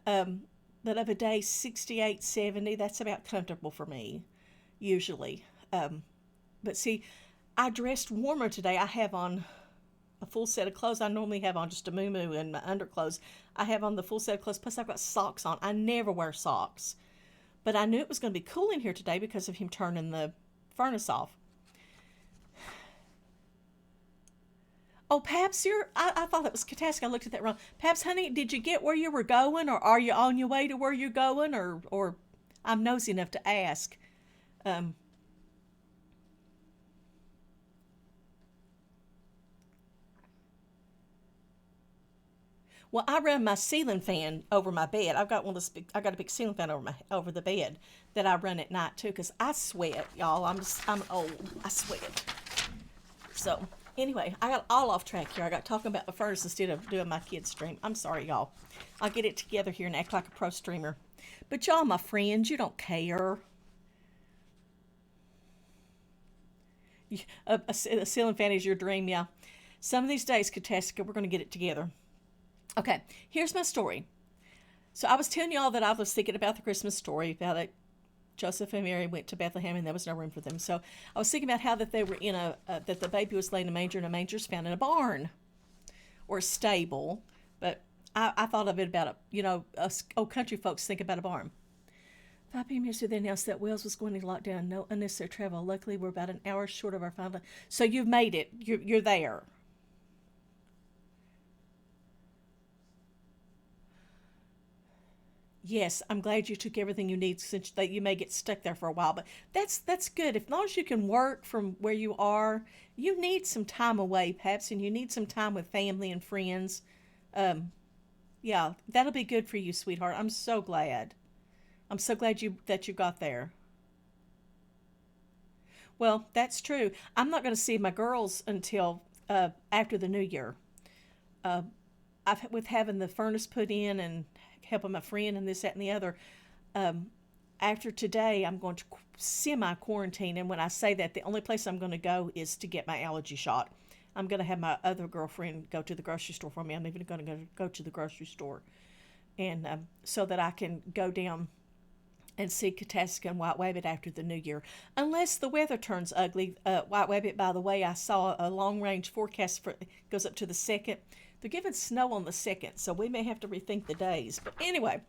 But of a day, 68, 70, that's about comfortable for me, usually. But see, I dressed warmer today. I have on a full set of clothes. I normally have on just a muumuu and my underclothes. I have on the full set of clothes, plus I've got socks on. I never wear socks. But I knew it was going to be cool in here today because of him turning the furnace off. Oh, Paps, I thought that was catastrophic. I looked at that wrong. Paps, honey, did you get where you were going, or are you on your way to where you're going, or I'm nosy enough to ask. Um, well, I run my ceiling fan over my bed. I got a big ceiling fan over the bed that I run at night too, cause I sweat, y'all. I'm old. I sweat. So anyway, I got all off track here. I got talking about the furnace instead of doing my kids stream. I'm sorry, y'all. I'll get it together here and act like a pro streamer. But y'all, my friends, you don't care. A ceiling fan is your dream, yeah. Some of these days, Katasika, we're going to get it together. Okay, here's my story. So I was telling y'all that I was thinking about the Christmas story, about it. Joseph and Mary went to Bethlehem and there was no room for them. So I was thinking about how that they were that the baby was laid in a manger and a manger is found in a barn or a stable. But I thought of it about, us old country folks think about a barn. 5 p.m. yesterday, they announced that Wales was going to lock down, no unnecessary travel. Luckily, we're about an hour short of our final. So you've made it. You're there. Yes, I'm glad you took everything you need since that you may get stuck there for a while, but that's good. As long as you can work from where you are, you need some time away, perhaps, and you need some time with family and friends. Um, yeah, that'll be good for you, sweetheart. I'm so glad. I'm so glad you got there. Well, that's true. I'm not going to see my girls until after the new year. Uh, with having the furnace put in and helping my friend and this, that, and the other, after today, I'm going to semi-quarantine. And when I say that, the only place I'm going to go is to get my allergy shot. I'm going to have my other girlfriend go to the grocery store for me. I'm even going to go to the grocery store, and so that I can go down and see Katasika and White Wabbit after the new year. Unless the weather turns ugly. White Wabbit, by the way, I saw a long-range forecast for goes up to the 2nd. They're giving snow on the 2nd, so we may have to rethink the days. But anyway,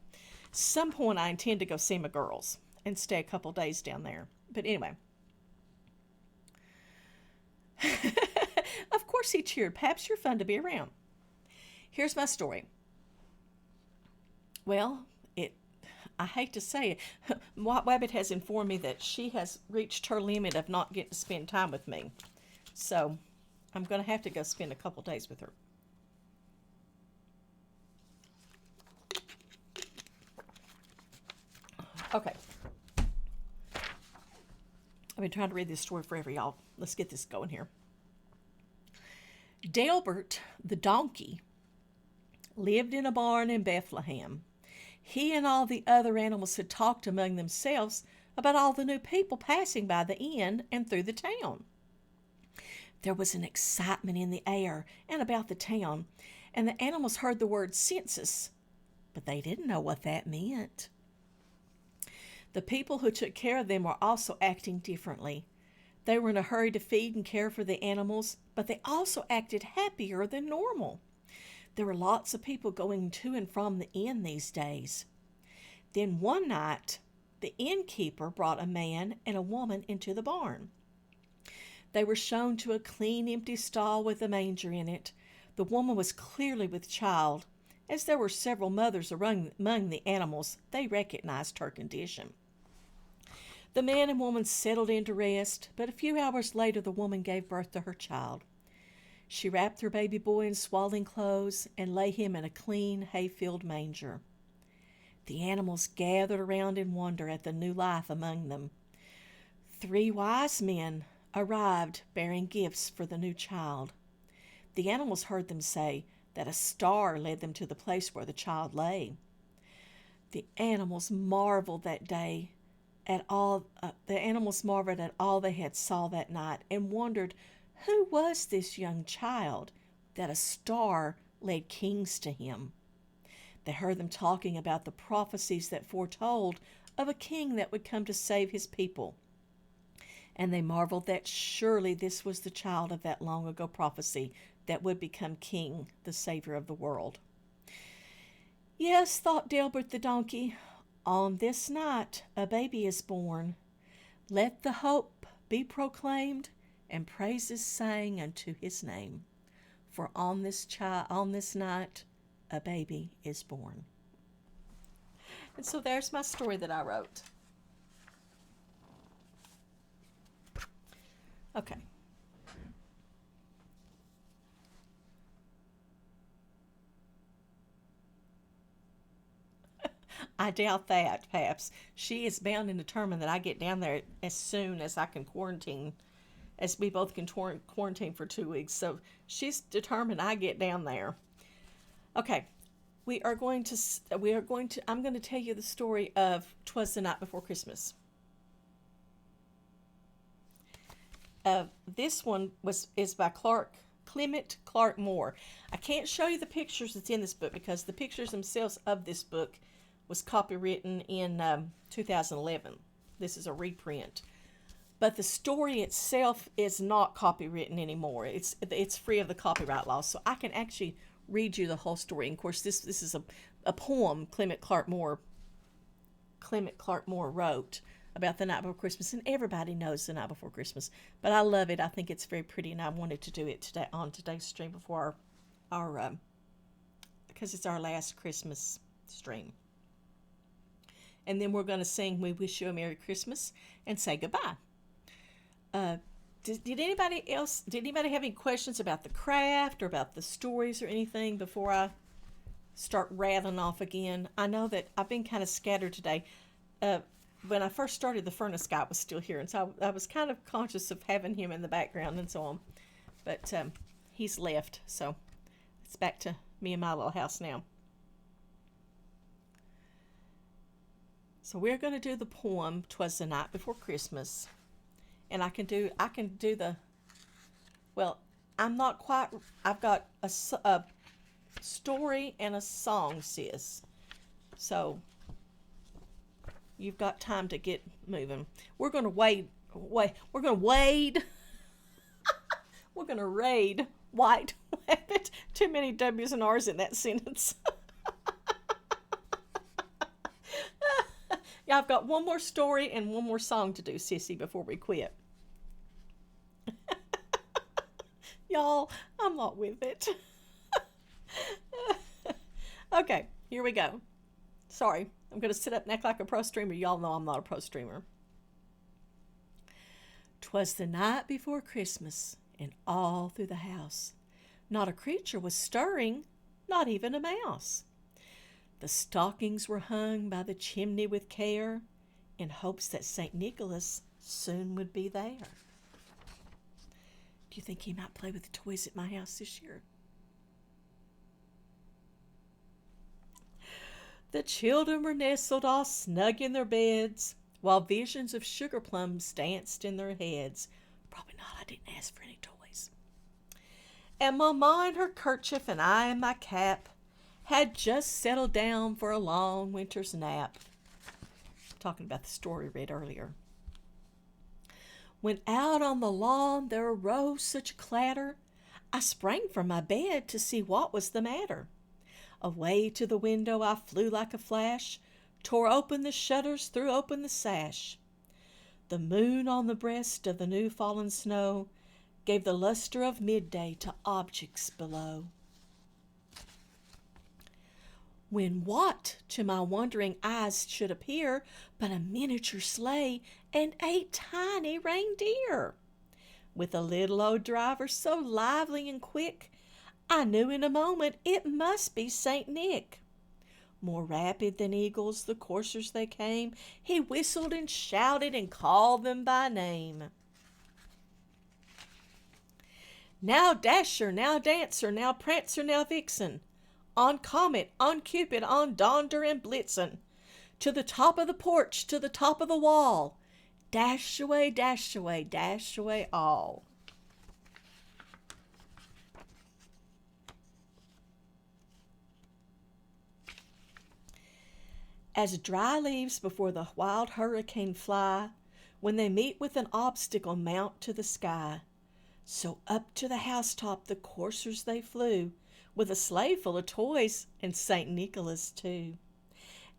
some point I intend to go see my girls and stay a couple days down there. But anyway. Of course he cheered. Paps, you're fun to be around. Here's my story. Well, I hate to say it, White Wabbit has informed me that she has reached her limit of not getting to spend time with me. So I'm going to have to go spend a couple days with her. Okay. I've been trying to read this story forever, y'all. Let's get this going here. Delbert, the donkey, lived in a barn in Bethlehem. He and all the other animals had talked among themselves about all the new people passing by the inn and through the town. There was an excitement in the air and about the town, and the animals heard the word census, but they didn't know what that meant. The people who took care of them were also acting differently. They were in a hurry to feed and care for the animals, but they also acted happier than normal. There were lots of people going to and from the inn these days. Then one night, the innkeeper brought a man and a woman into the barn. They were shown to a clean, empty stall with a manger in it. The woman was clearly with child. As there were several mothers among the animals, they recognized her condition. The man and woman settled in to rest, but a few hours later the woman gave birth to her child. She wrapped her baby boy in swaddling clothes and laid him in a clean, hay-filled manger. The animals gathered around in wonder at the new life among them. 3 wise men arrived bearing gifts for the new child. The animals heard them say that a star led them to the place where the child lay. The animals marveled that day at all. The animals marveled at all they had saw that night and wondered, who was this young child that a star led kings to him? They heard them talking about the prophecies that foretold of a king that would come to save his people. And they marveled that surely this was the child of that long ago prophecy that would become king, the savior of the world. Yes, thought Delbert the donkey, on this night a baby is born. Let the hope be proclaimed and praises sang unto his name. For on this night a baby is born. And so there's my story that I wrote. Okay. I doubt that, Paps. She is bound and determined that I get down there as soon as I can quarantine, as we both can quarantine for 2 weeks. So she's determined I get down there. Okay, I'm going to tell you the story of 'Twas the Night Before Christmas. This one is by Clement Clarke Moore. I can't show you the pictures that's in this book because the pictures themselves of this book was copywritten in 2011. This is a reprint. But the story itself is not copywritten anymore. It's free of the copyright law, so I can actually read you the whole story. And of course, this is a poem Clement Clarke Moore wrote about the night before Christmas, and everybody knows the night before Christmas. But I love it. I think it's very pretty, and I wanted to do it today on today's stream before our because it's our last Christmas stream. And then we're going to sing "We Wish You a Merry Christmas" and say goodbye. Did anybody have any questions about the craft or about the stories or anything before I start rattling off again? I know that I've been kind of scattered today. When I first started, the furnace guy was still here, and so I was kind of conscious of having him in the background and so on. But he's left, so it's back to me and my little house now. So we're going to do the poem, 'Twas the Night Before Christmas. And I can do the, well, I'm not quite, I've got a story and a song, sis. So you've got time to get moving. We're going to we're going to wade. We're going to raid White Wabbit. Too many W's and R's in that sentence. Yeah, I've got one more story and one more song to do, sissy, before we quit. Y'all, I'm not with it. Okay, here we go. Sorry, I'm going to sit up and act like a pro streamer. Y'all know I'm not a pro streamer. 'Twas the night before Christmas, and all through the house not a creature was stirring, not even a mouse. The stockings were hung by the chimney with care, in hopes that St. Nicholas soon would be there. Do you think he might play with the toys at my house this year? The children were nestled all snug in their beds, while visions of sugar plums danced in their heads. Probably not, I didn't ask for any toys. And Mamma in her kerchief and I in my cap had just settled down for a long winter's nap. Talking about the story read earlier. When out on the lawn there arose such a clatter, I sprang from my bed to see what was the matter. Away to the window I flew like a flash, tore open the shutters, threw open the sash. The moon on the breast of the new fallen snow gave the luster of midday to objects below. When what to my wondering eyes should appear but a miniature sleigh and 8 tiny reindeer. With a little old driver so lively and quick, I knew in a moment it must be St. Nick. More rapid than eagles the coursers they came, he whistled and shouted and called them by name. Now Dasher, now Dancer, now Prancer, now Vixen, on Comet, on Cupid, on Donder and Blitzen, to the top of the porch, to the top of the wall, dash away, dash away, dash away all. As dry leaves before the wild hurricane fly, when they meet with an obstacle mount to the sky, so up to the housetop the coursers they flew, with a sleigh full of toys and St. Nicholas too.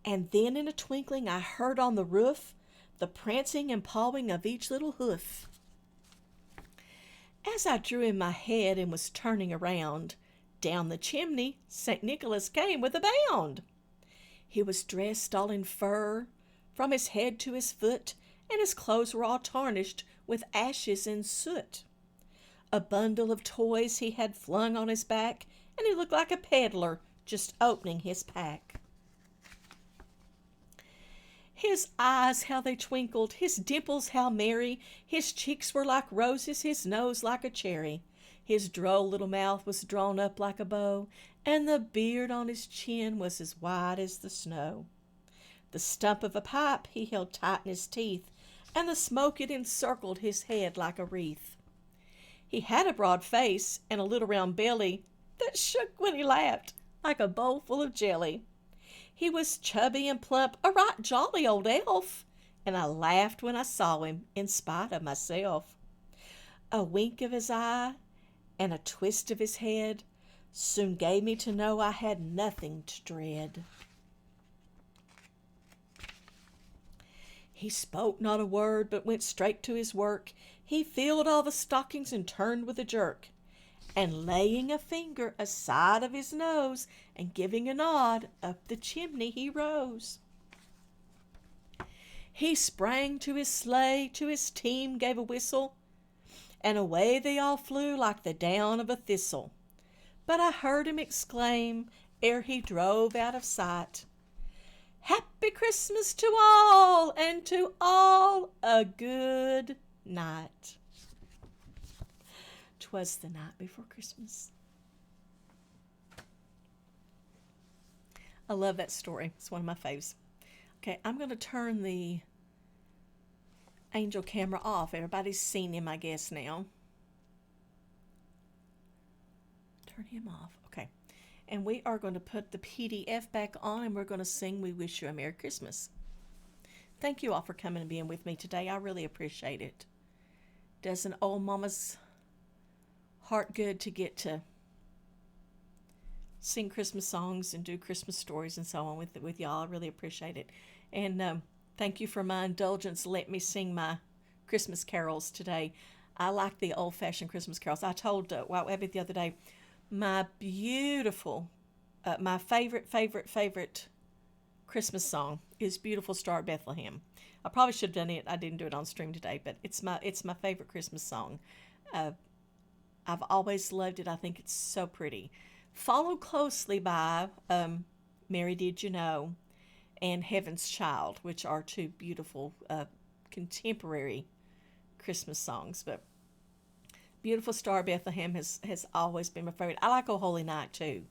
And then in a twinkling I heard on the roof the prancing and pawing of each little hoof. As I drew in my head and was turning around, down the chimney St. Nicholas came with a bound. He was dressed all in fur, from his head to his foot, and his clothes were all tarnished with ashes and soot. A bundle of toys he had flung on his back, and he looked like a peddler just opening his pack. His eyes, how they twinkled, his dimples, how merry, his cheeks were like roses, his nose like a cherry. His droll little mouth was drawn up like a bow, and the beard on his chin was as white as the snow. The stump of a pipe he held tight in his teeth, and the smoke it encircled his head like a wreath. He had a broad face and a little round belly that shook when he laughed like a bowl full of jelly. He was chubby and plump, a right jolly old elf, and I laughed when I saw him in spite of myself. A wink of his eye and a twist of his head soon gave me to know I had nothing to dread. He spoke not a word, but went straight to his work. He filled all the stockings and turned with a jerk, and laying a finger aside of his nose and giving a nod, up the chimney he rose. He sprang to his sleigh, to his team gave a whistle, and away they all flew like the down of a thistle. But I heard him exclaim, ere he drove out of sight, "Happy Christmas to all, and to all a good night." 'Twas the night before Christmas. I love that story. It's one of my faves. Okay, I'm going to turn the angel camera off. Everybody's seen him, I guess, now. Turn him off. Okay. And we are going to put the PDF back on, and we're going to sing We Wish You a Merry Christmas. Thank you all for coming and being with me today. I really appreciate it. Does an old mama's heart good to get to sing Christmas songs and do Christmas stories and so on with y'all. I really appreciate it. And thank you for my indulgence. Let me sing my Christmas carols today. I like the old-fashioned Christmas carols. I told Wabbit the other day, my beautiful, my favorite Christmas song is Beautiful Star of Bethlehem. I probably should have done it. I didn't do it on stream today, but it's my favorite Christmas song. I've always loved it. I think it's so pretty. Followed closely by Mary Did You Know and Heaven's Child, which are two beautiful contemporary Christmas songs. But Beautiful Star of Bethlehem has always been my favorite. I like O Holy Night too.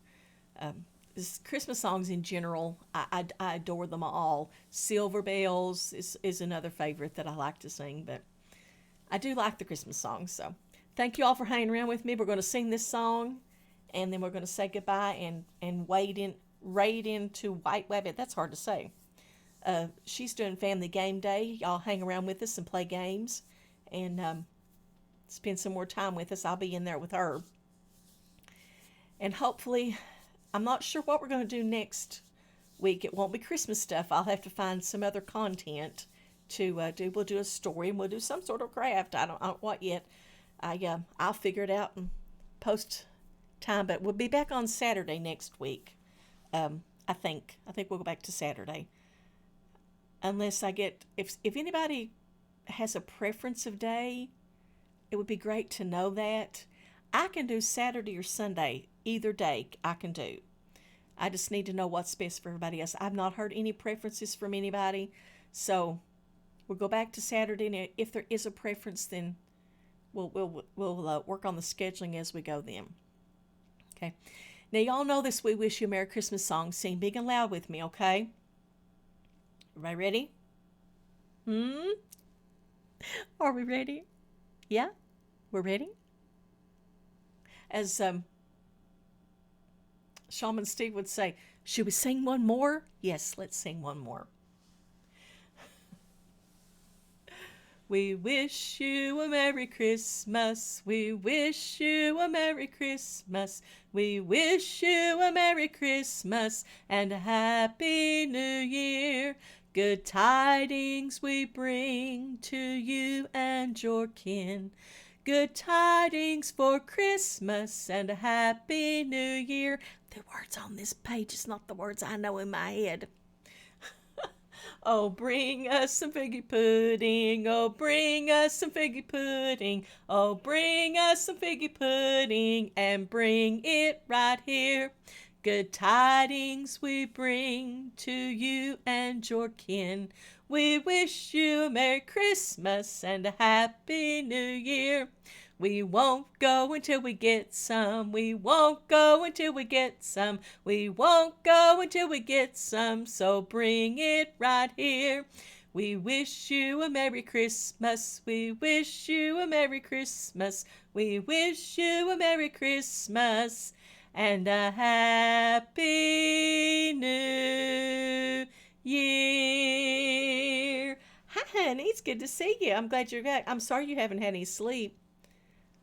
Christmas songs in general, I adore them all. Silver Bells is another favorite that I like to sing, but I do like the Christmas songs. So thank you all for hanging around with me. We're going to sing this song, and then we're going to say goodbye and raid into White Wabbit. That's hard to say. She's doing Family Game Day. Y'all hang around with us and play games, and spend some more time with us. I'll be in there with her. And hopefully, I'm not sure what we're going to do next week. It won't be Christmas stuff. I'll have to find some other content to do. We'll do a story, and we'll do some sort of craft. I don't know what yet. I'll figure it out and post time. But we'll be back on Saturday next week. I think we'll go back to Saturday. Unless I get, if anybody has a preference of day, it would be great to know that. I can do Saturday or Sunday. Either day I can do. I just need to know what's best for everybody else. I've not heard any preferences from anybody. So we'll go back to Saturday, and if there is a preference, then we'll work on the scheduling as we go then. Okay. Now y'all know this We Wish You a Merry Christmas song. Sing big and loud with me, okay? Everybody ready? Are we ready? Yeah? We're ready? As Shaman Steve would say, should we sing one more? Yes, let's sing one more. We wish you a Merry Christmas. We wish you a Merry Christmas. We wish you a Merry Christmas and a Happy New Year. Good tidings we bring to you and your kin. Good tidings for Christmas and a Happy New Year. The words on this page is not the words I know in my head. Oh, bring us some figgy pudding. Oh, bring us some figgy pudding. Oh, bring us some figgy pudding and bring it right here. Good tidings we bring to you and your kin. We wish you a Merry Christmas and a Happy New Year. We won't go until we get some. We won't go until we get some. We won't go until we get some. So bring it right here. We wish you a Merry Christmas. We wish you a Merry Christmas. We wish you a Merry Christmas and a Happy New Year. Hi, honey. It's good to see you. I'm glad you're back. I'm sorry you haven't had any sleep.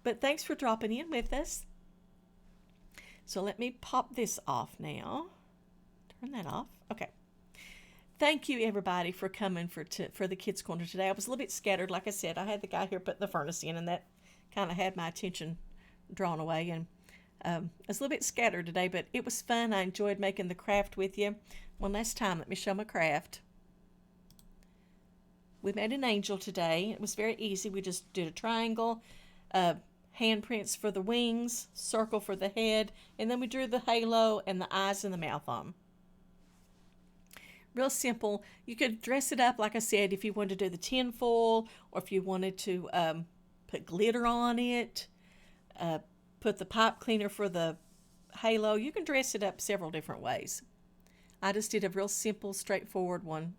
But thanks for dropping in with us. So let me pop this off now. Turn that off. Okay. Thank you, everybody, for coming for the Kids Corner today. I was a little bit scattered. Like I said, I had the guy here putting the furnace in, and that kind of had my attention drawn away. And I was a little bit scattered today, but it was fun. I enjoyed making the craft with you. One last time, let me show my craft. We made an angel today. It was very easy. We just did a triangle, handprints for the wings, circle for the head, and then we drew the halo and the eyes and the mouth on. Real simple. You could dress it up, like I said, if you wanted to do the tinfoil, or if you wanted to put glitter on it, put the pipe cleaner for the halo. You can dress it up several different ways. I just did a real simple, straightforward one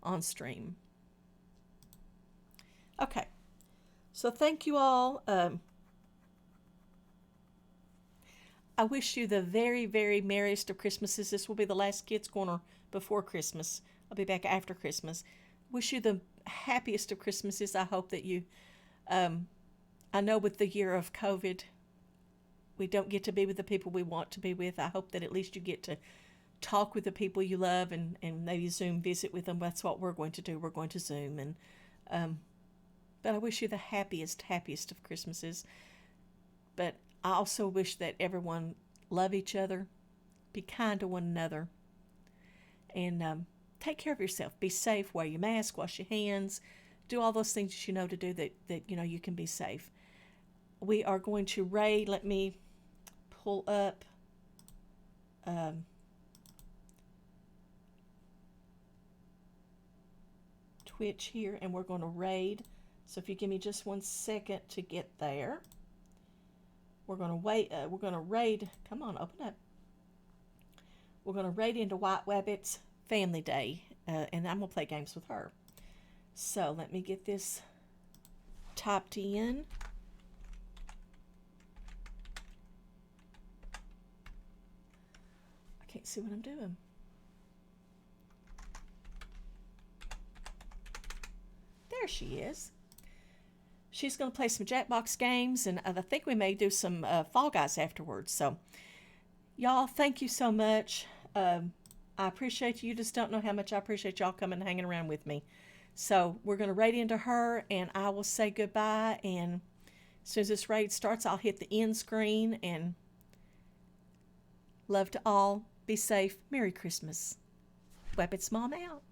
on stream. Okay, so thank you all. I wish you the very, very merriest of Christmases. This will be the last Kidz Corner before Christmas. I'll be back after Christmas. Wish you the happiest of Christmases. I hope that you, I know with the year of COVID, we don't get to be with the people we want to be with. I hope that at least you get to talk with the people you love and maybe Zoom visit with them. That's what we're going to do. We're going to Zoom. But I wish you the happiest of Christmases. But I also wish that everyone love each other, be kind to one another, and take care of yourself. Be safe, wear your mask, wash your hands, do all those things that you know to do that you can be safe. We are going to raid. Let me pull up Twitch here, and we're going to raid. So if you give me just 1 second to get there. We're going to wait. We're going to raid. Come on, open up. We're going to raid into White Wabbit's Family Day, and I'm going to play games with her. So let me get this typed in. I can't see what I'm doing. There she is. She's going to play some Jackbox games, and I think we may do some Fall Guys afterwards. So, y'all, thank you so much. I appreciate you. You just don't know how much I appreciate y'all coming and hanging around with me. So, we're going to raid into her, and I will say goodbye. And as soon as this raid starts, I'll hit the end screen. And love to all. Be safe. Merry Christmas. WabbitttsMom out.